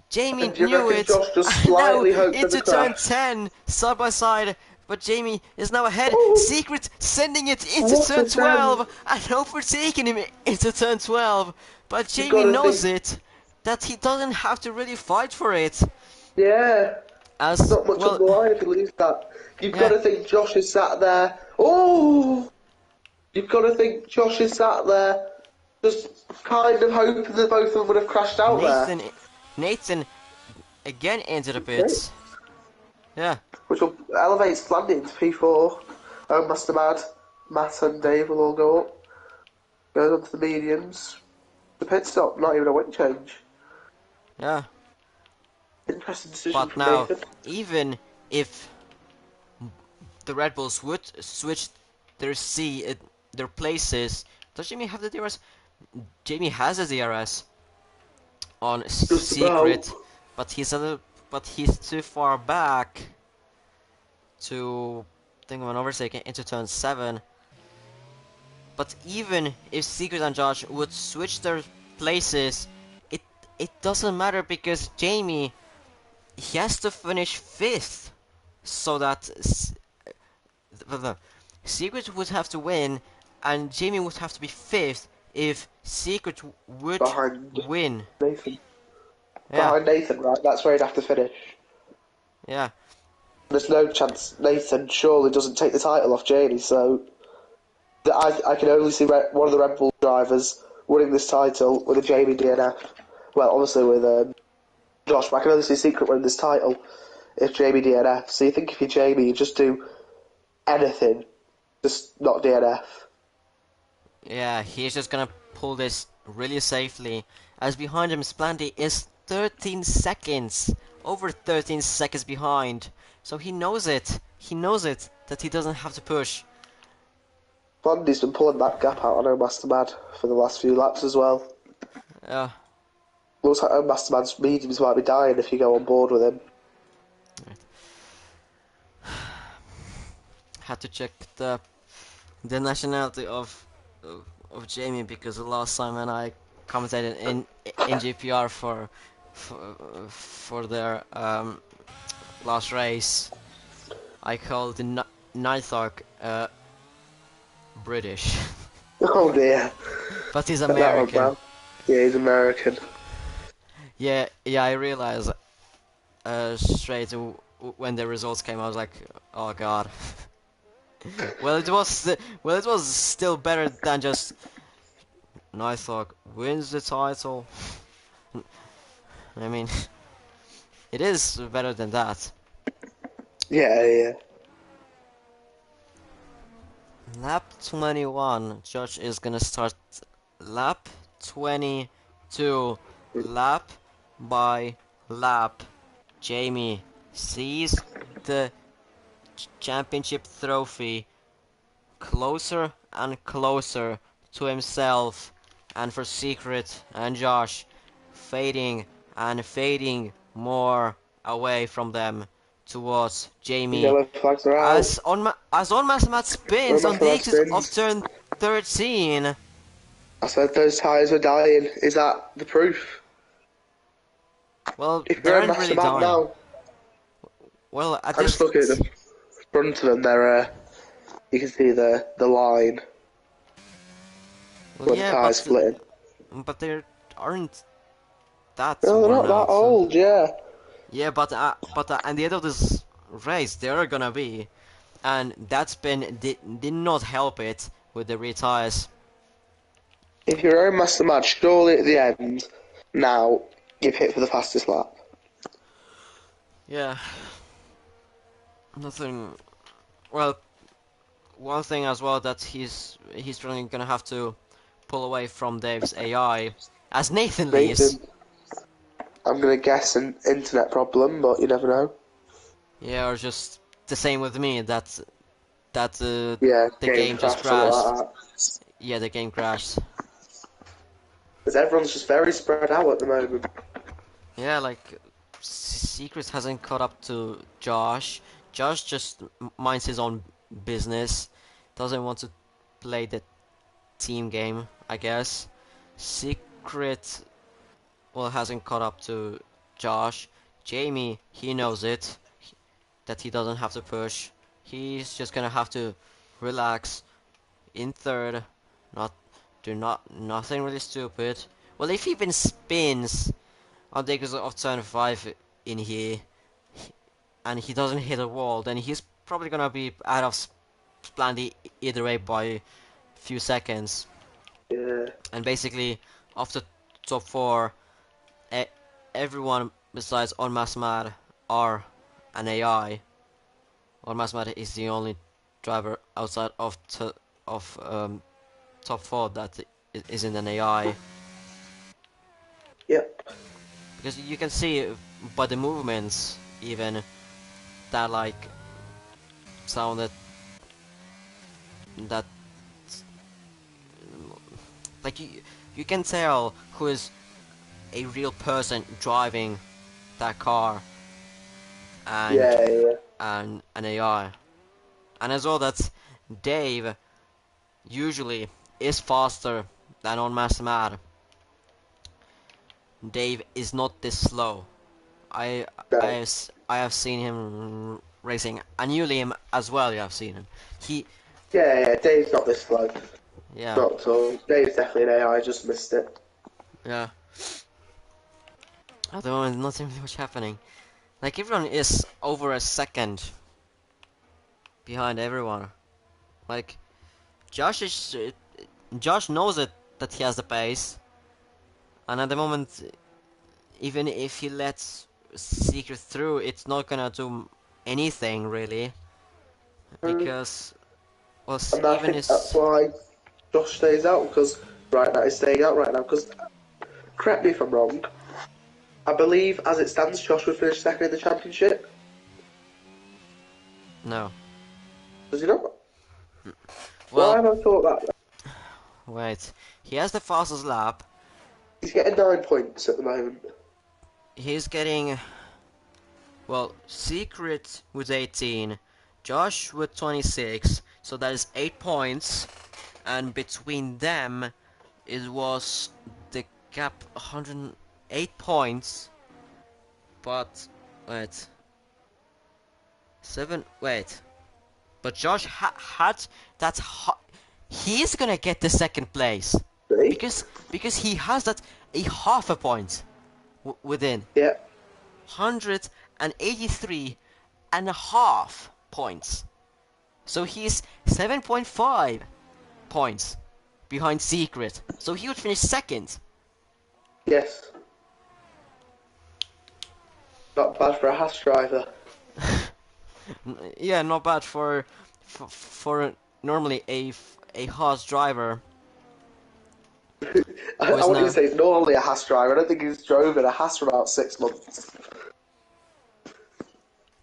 Jamie And do you knew reckon it, Josh just and now slightly hoped for the into turn crash? 10, side by side. But Jamie is now ahead. Oh, Secret sending it into what a turn 12 send! and overtaking him into turn 12. But You Jamie gotta knows think, it, that he doesn't have to really fight for it. yeah. As Not much on well, the line if he leaves that. You've got yeah, to think Josh is sat there. Oh! You've got to think Josh is sat there, just kind of hoping that both of them would have crashed out there. Nathan again into the Great. pits. Yeah, Which will elevate Slandy into P4. Oh, Matt and Dave will all go up. Goes on to the mediums. The pit stop, not even a wing change. yeah. Interesting decision But from now, Nathan. even if the Red Bulls would switch their places, does Jamie have the DRS? Jamie has a DRS on Just about. Secret, but he's too far back to think of an overtake into turn 7. But even if Secret and Josh would switch their places, it it doesn't matter because Jamie, he has to finish 5th, so that Secret would have to win, and Jamie would have to be 5th if Secret would Behind win. Nathan. Yeah, Behind Nathan, right? That's where he'd have to finish. yeah, There's no chance Nathan surely doesn't take the title off Jamie, so I can only see one of the Red Bull drivers winning this title with a Jamie DNF. Well, obviously with Josh, but I can only see Secret winning this title if Jamie DNF. So you think if you're Jamie, you just do anything, just not DNF. yeah. He's just gonna pull this really safely, as behind him Splandy is 13 seconds, over 13 seconds behind. So he knows it. He knows it that he doesn't have to push. Blondie's been pulling that gap out on Mastermad for the last few laps as well. Yeah. Looks like Mastermad's mediums might be dying if you go on board with him. Had to check the nationality of Jamie, because the last time when I commentated in GPR for their last race, I called the Nighthawk British, Oh dear. but he's That one American. down. Yeah, he's American. Yeah, I realized straight when the results came. I was like, oh god. Well, it was still better than just Nighthawk wins the title. I mean, it is better than that. Yeah. Lap 21. Josh is gonna start lap 22. Lap by lap. Jamie sees the championship trophy closer and closer to himself, and for Secret and Josh, fading and fading more away from them towards Jamie. Yellow flags are out. As on Mastermat spins on the Mastermat exit of spins. turn 13. I said those tyres were dying. Is that the proof? Well, If they you're in aren't really Mastermat dying. now, Well, at I'm this just looking at the front of them. They're you can see the line well, where the yeah, tyres splitting. but they aren't that No, they're worn not that out. old. Yeah. Yeah, but at the end of this race, they're gonna be, and that spin did not help it with the retires. If you're in Mastermat, surely at the end, now you've hit for the fastest lap. Yeah, nothing. Well, one thing as well that he's really gonna have to pull away from Dave's AI, as Nathan leaves. Nathan, I'm gonna guess an internet problem, but you never know. Yeah, or just the same with me. That Yeah, the game game just crash, something crashed. like that. Yeah, the game crashed. Because everyone's just very spread out at the moment. Yeah, like Secret hasn't caught up to Josh. Josh just minds his own business. Doesn't want to play the team game, I guess. Secret, well, hasn't caught up to Josh. Jamie, he knows it, that he doesn't have to push. He's just gonna have to relax in third, not nothing really stupid. Well, if he even spins on the of turn 5 in here, and he doesn't hit a wall, then he's probably gonna be out of Splendid either way by a few seconds. Yeah. And basically, after top 4, e everyone besides On Masmad are an AI. On Masmad is the only driver outside of top 4 that isn't an AI. Yep. Because you can see by the movements even that like sounded that like you can tell who is a real person driving that car and Yeah. an AI. And as well that Dave usually is faster than on Master. Dave is not this slow. I No. I have seen him racing, and you Liam as well. You have seen him. He Yeah. Dave's not this slow. yeah Not at all. Dave's definitely an AI. I just missed it. yeah. At the moment, nothing much happening. Like everyone is over a second behind everyone. Like Josh is Josh knows it that he has the pace, and at the moment, even if he lets Secret through, it's not gonna do anything really because well And I even think that's his why Josh stays out, because right now he's staying out right now. Because, correct me if I'm wrong, I believe as it stands, Josh will finish second in the championship. no. Does he not? Why Well, have I thought that? wait. He has the fastest lap. He's getting 9 points at the moment. He's getting well, Secret with 18, Josh with 26, so that is 8 points, and between them it was the gap 108 points, but wait, 7, wait, but Josh had that, he's gonna get the second place, See? because he has that a half a point within. Yeah. 183 and a half points. So he's 7.5 points behind Secret. So he would finish second. Yes. Not bad for a Haas driver. Yeah, not bad for normally a Haas driver. I Who is wouldn't even now say he's normally a Haas driver. I don't think he's drove in a Haas for about 6 months.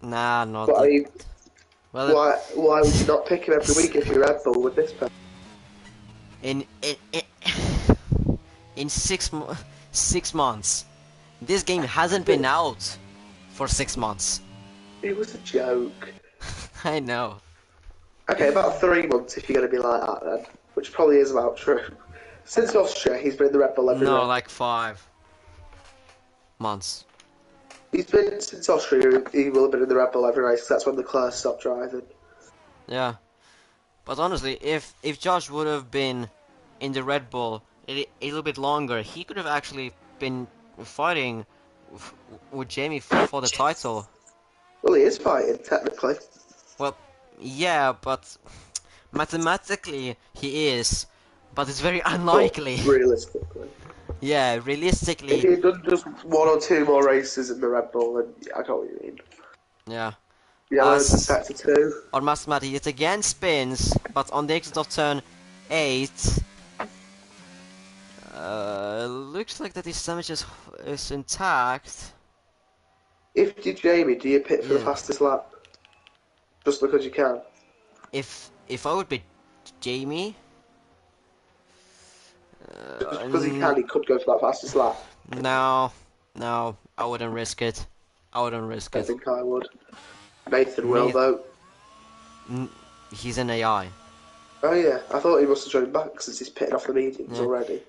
nah not But I the mean, well why would you not pick him every week if you're Red Bull with this person? in in 6 months. This game hasn't been out for 6 months. It was a joke. I know. Okay, about 3 months if you're going to be like that then, which probably is about true. Since Austria, he's been in the Red Bull every No, race. like 5 months. He's been, since Austria, he will have been in the Red Bull every race, 'cause that's when Leclerc stopped driving. Yeah. But honestly, if Josh would have been in the Red Bull a little bit longer, he could have actually been fighting with Jamie for the title. Well, he is fighting, technically. Well, yeah, but mathematically he is, but it's very unlikely. But realistically. Yeah, If realistically, he'd done just 1 or 2 more races in the Red Bull, then I got what you mean. yeah. Yellow into as sector 2. our Mathemati it again spins, but on the exit of turn 8, looks like that his damage is intact. If you're Jamie, do you pit for the Yeah. fastest lap? Just because you can. If I would be Jamie, Just because he can, he could go for that fastest lap. no, no, I wouldn't risk it. I wouldn't risk I it. think I would. Nathan will, though. He's an AI. Oh yeah, I thought he must have joined back since he's pitting off the mediums Yeah. already.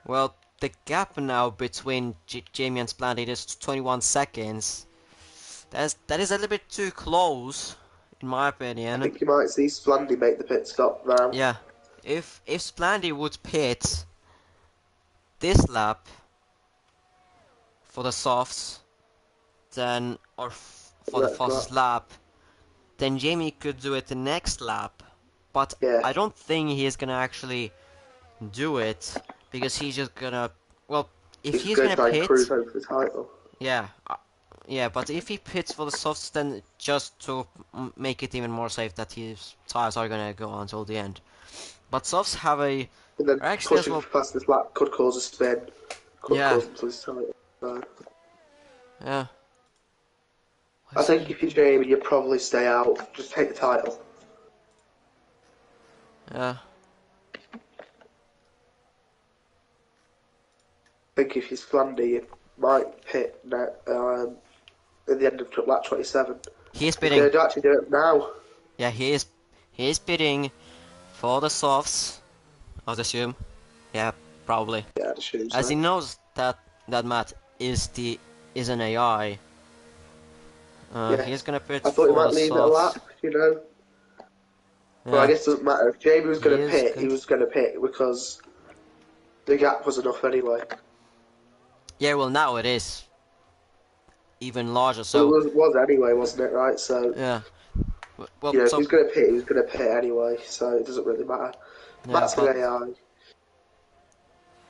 Well, the gap now between Jamie and Splendid is 21 seconds. That is a little bit too close, in my I opinion. think you might see Splandy make the pit stop now. Yeah, if Splendid would pit this lap for the softs, then for the fastest lap, then Jamie could do it the next lap. But Yeah. I don't think he's gonna actually do it because he's just gonna. Well, if he's going gonna to try and pit, cruise home for the title. yeah, yeah. But if he pits for the softs, then just to make it even more safe that his tires are gonna go until the end. But softs have a And then actually as pushing well. for fastest lap could cause a spin. Could Yeah. cause him to lose the title. So, Yeah. I think if you're Jamie, you probably stay out. Just take the title. Yeah. I think if you're Splandy, you might pit at the end of lap 27. He's He's bidding. going to actually do it now. Yeah, he is bidding for the softs. I would assume. Yeah, probably. Yeah, I'd assume so. As he knows that Matt is an AI. Yeah. He's gonna pit I thought he for might the leave it a softs. lap, you know. But I Yeah. guess it doesn't matter. If Jamie was going He to is pit, good. he was going to pit because the gap was enough anyway. Yeah, well now it is even larger. So Well, it was anyway, wasn't it? Right. So yeah. Well, you know, if so he was going to pit, he was going to pit anyway. So it doesn't really matter. yeah, Matt's an but AI.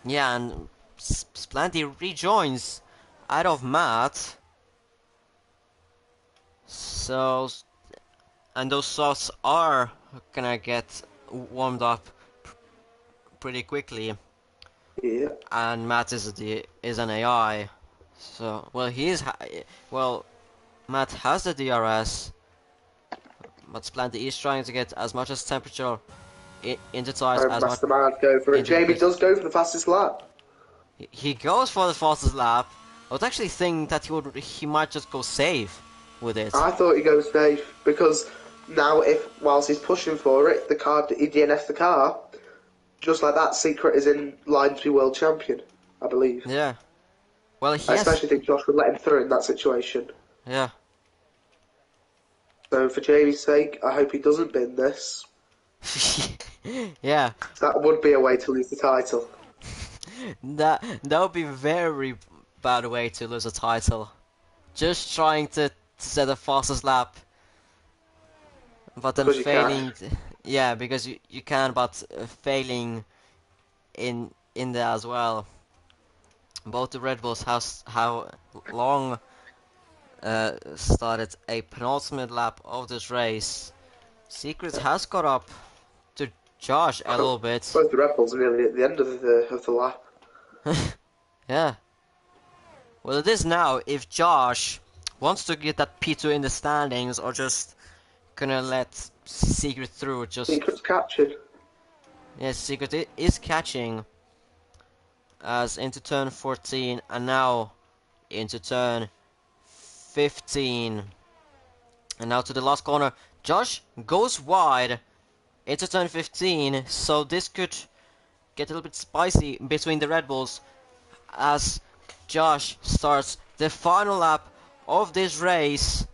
yeah, and Splanty rejoins out of Matt. So, and those softs are gonna get warmed up pretty quickly. Yeah. And Matt is an AI. So, well, well, Matt has the DRS, but Splanty is trying to get as much as temperature in the tires And as much. Mastermind go for it. into the Jamie pit. does go for the fastest lap. He goes for the fastest lap. I would actually think that he might just go safe with it. I thought he goes safe because now, whilst he's pushing for it, he DNF the car. Just like that, Secret is in line to be world champion, I believe. Yeah. Well, I especially think Josh would let him through in that situation. Yeah. So for Jamie's sake, I hope he doesn't bin this. Yeah. That would be a way to lose the title. That would be very bad way to lose a title. Just trying to set the fastest lap, but then Because you failing. Yeah, because you can, but failing in there as well. Both the Red Bulls have long started a penultimate lap of this race. Secret has got up to Josh a little bit. Both the Red Bulls are nearly at the end of the lap. Yeah. Well, it is now. If Josh wants to get that P2 in the standings, or just gonna let Secret through, just Secret's captured. yes, Secret is catching as into turn 14, and now into turn 15, and now to the last corner. Josh goes wide into turn 15, so this could get a little bit spicy between the Red Bulls as Josh starts the final lap of this race.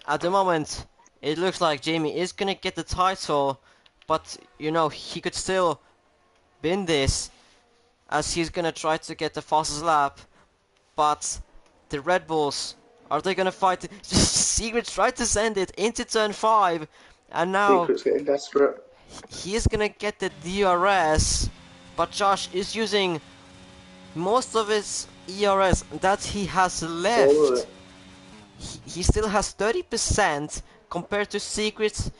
At the moment, it looks like Jamie is gonna get the title, but you know, he could still win this as he's gonna try to get the fastest lap. But the Red Bulls, are they gonna fight? Secret tried to send it into turn 5, and now Secret's getting desperate. he is gonna get the DRS, but Josh is using most of his ERS that he has All of left. it. he still has 30% compared to Secret's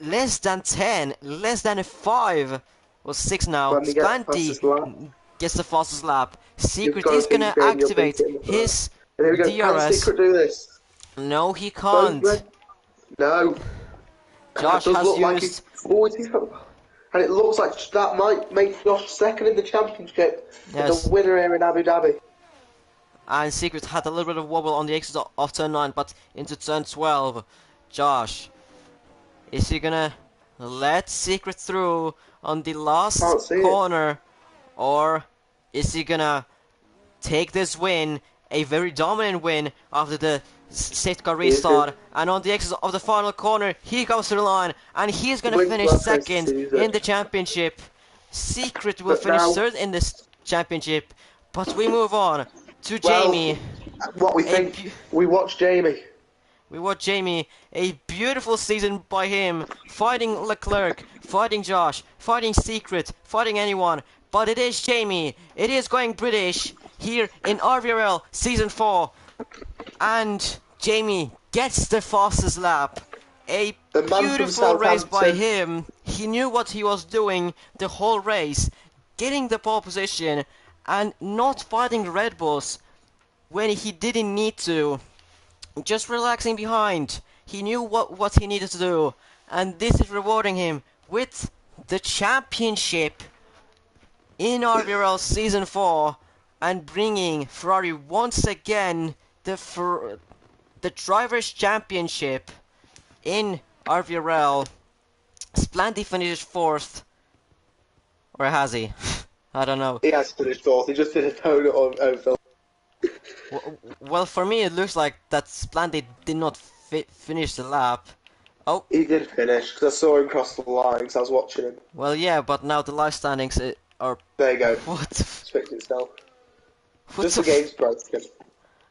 less than 10, less than a 5. Well, 6 now. When he gets Splanty fastest lap, gets the fastest lap. you've Secret got to is think gonna Jamie will beat activate it in the first. his And here we go. Can DRS. Secret do this? No, he Both can't. men? No. And that Josh does has look like he's used. 40. And it looks like that might make Josh second in the championship and the Yes. winner here in Abu Dhabi. And Secret had a little bit of wobble on the exit of turn 9, but into turn 12. Josh, is he gonna let Secret through on the last Can't see it. corner? Or is he gonna take this win, a very dominant win, after the safety car restart? And on the exit of the final corner, he goes to the line, and he's gonna Wins finish last race second season. in the championship. Secret will But finish now, third in this championship. But we move on to well, Jamie. what we A think, we watch Jamie. We watch Jamie, a beautiful season by him, fighting Leclerc, fighting Josh, fighting Secret, fighting anyone. But it is Jamie, it is going British here in RVRL Season 4. And Jamie gets the fastest lap. A The man from beautiful race by Southampton. him. He knew what he was doing the whole race, getting the pole position and not fighting Red Bulls when he didn't need to. Just relaxing behind. He knew what he needed to do, and this is rewarding him with the championship in RVRL Season 4 and bringing Ferrari once again the Drivers' Championship in RVRL. Splanty finishes 4th. Or has he? I don't know. He has finished fourth. He just did a donut on Phil. Well, for me it looks like that Splanty did not finish the lap. Oh. He did finish, because I saw him cross the line, because I was watching him. Well, yeah, but now the live standings are... There you go. What? It's fixed itself. What Just the game's broken.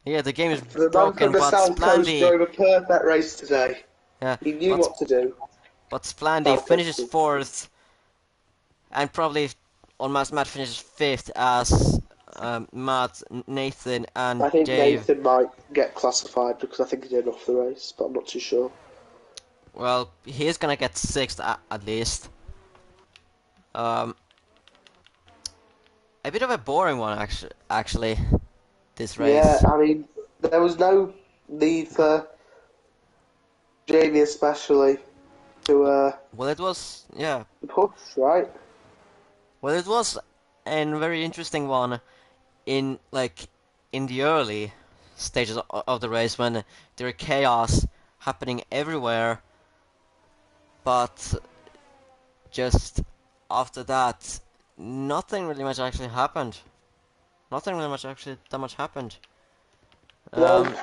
Yeah, the game is The man broken, from the but South Coast Splandy... drove a perfect race today. Yeah, He knew what to do. but Splandy South finishes Coast. 4th, and probably on Matt finishes 5th as Matt, Nathan, and I think Dave. Nathan might get classified because I think he did off the race, but I'm not too sure. Well, he's gonna get 6th at least. A bit of a boring one, actually, this race. Yeah, I mean, there was no need for Jamie especially to Well, it was, yeah. push, right? Well, it was a very interesting one in the early stages of the race when there were chaos happening everywhere, but just after that, nothing really much actually happened. Nothing really much actually that much happened. No.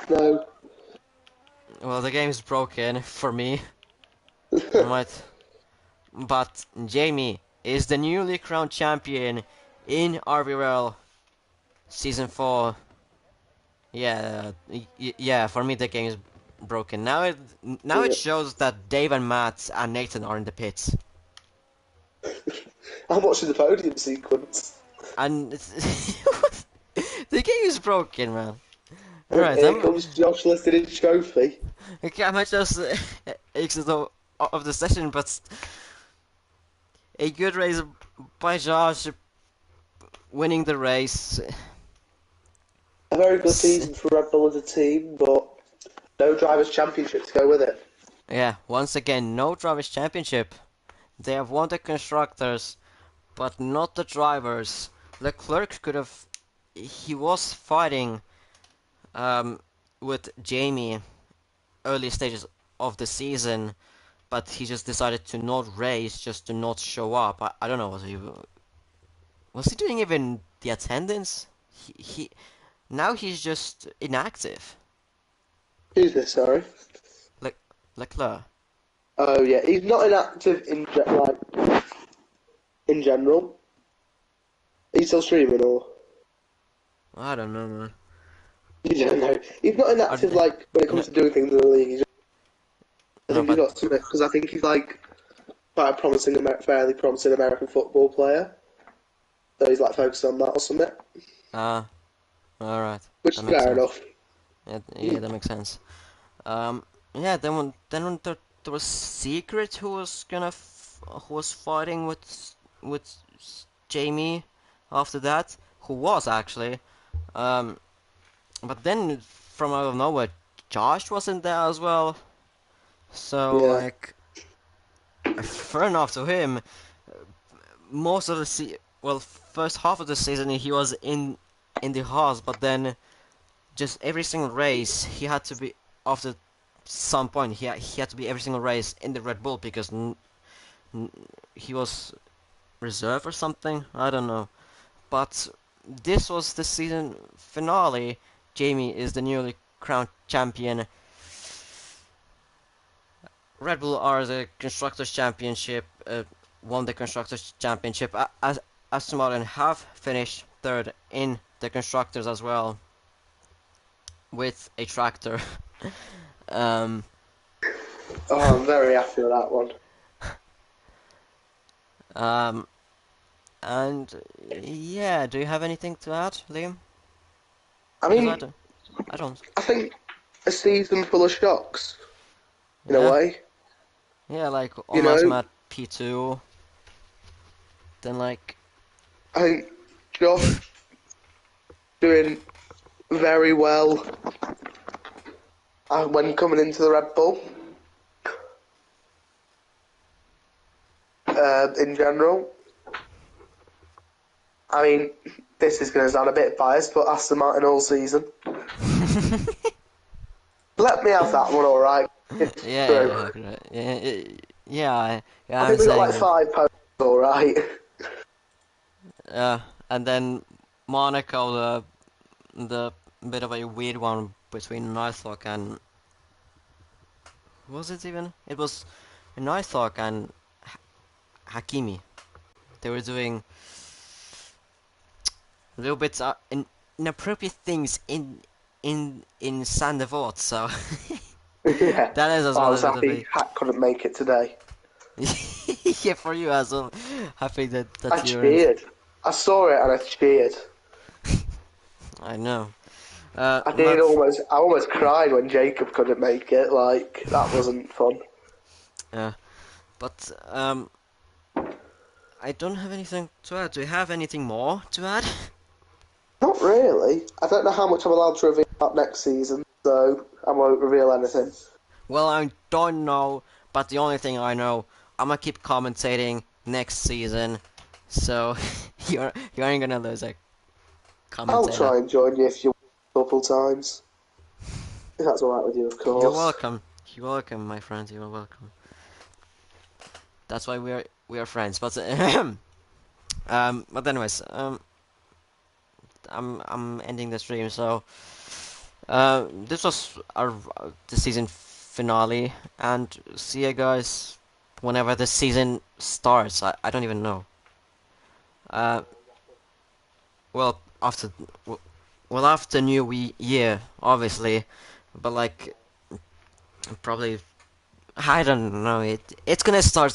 Well, the game is broken for me. But Jamie is the newly crowned champion in RVRL Season 4. Yeah, yeah. For me, the game is broken. Now it shows that Dave and Matt and Nathan are in the pits. I'm watching the podium sequence. And the game is broken, man. Alright, Here comes Josh lifting his trophy. okay, I might just exit of the session, but a good race by Josh, winning the race. A very good season for Red Bull as a team, but no Drivers' Championship to go with it. Yeah, once again, no Drivers' Championship. They have won the Constructors, but not the Drivers. Leclerc could have... He was fighting with Jamie early stages of the season, but he just decided to not race, just to not show up. I don't know, was he doing even the attendance? He now he's just inactive. Who's this, sorry? Leclerc. Oh yeah, he's not inactive in general. He's still streaming, or I don't know, man. you don't know. He's not inactive when it comes to doing things in the league. I think he's got something because I think he's quite a promising, fairly promising American football player. So he's focused on that or something. Alright. Which is fair enough. Yeah, that makes sense. Um, yeah, then when there was Secret who was who was fighting with Jamie after that, who was actually. Um, but then from out of nowhere, Josh wasn't there as well. So Yeah, like, fair enough to him. Most of the first half of the season he was in the Haas, but then just every single race he had to be after some point he had to be every single race in the Red Bull because n- he was reserve or something. I don't know. But this was the season finale. Jamie is the newly crowned champion. Red Bull are the constructors championship. Won the constructors championship. As Aston Martin have finished third in the constructors as well with a tractor. um, oh, I'm very happy with that one. um, and yeah, do you have anything to add, Liam? I Because mean, I don't. I think a season full of shocks in a Yeah, way. yeah, like You almost know, at P2, then like I think Josh doing very well when coming into the Red Bull in general. I mean, this is going to sound a bit biased, but Aston Martin all season. Let me have that one, all right. It's yeah, true. yeah, okay, yeah, I yeah, I'm think we got saying like that. 5 posts, all right. And then Monaco, the bit of a weird one between Nighthawk and was it even? It was Nighthawk and Hakimi. They were doing little bits inappropriate things in Sandevort, so Yeah. that is as Oh, I well was a bit of happy a Hat couldn't make it today. yeah for you as well. Happy I that you're in. cheered. I saw it and I cheered. I know. I did But almost. I almost cried when Jacob couldn't make it. Like that wasn't fun. uh, but I don't have anything to add. Do you have anything more to add? Not really. I don't know how much I'm allowed to reveal about next season, so I won't reveal anything. Well, I don't know, but the only thing I know, I'm gonna keep commentating next season, so you ain't gonna lose a I'll commentator. try and join you if you want a couple times. If that's alright with you, of You're course. welcome. You're welcome, my friend. You're welcome. That's why we are friends. But but anyways, I'm ending the stream. So this was our the season finale, and see you guys whenever the season starts. I don't even know. Uh, well after well after Year, obviously, but like probably I don't know. It's gonna start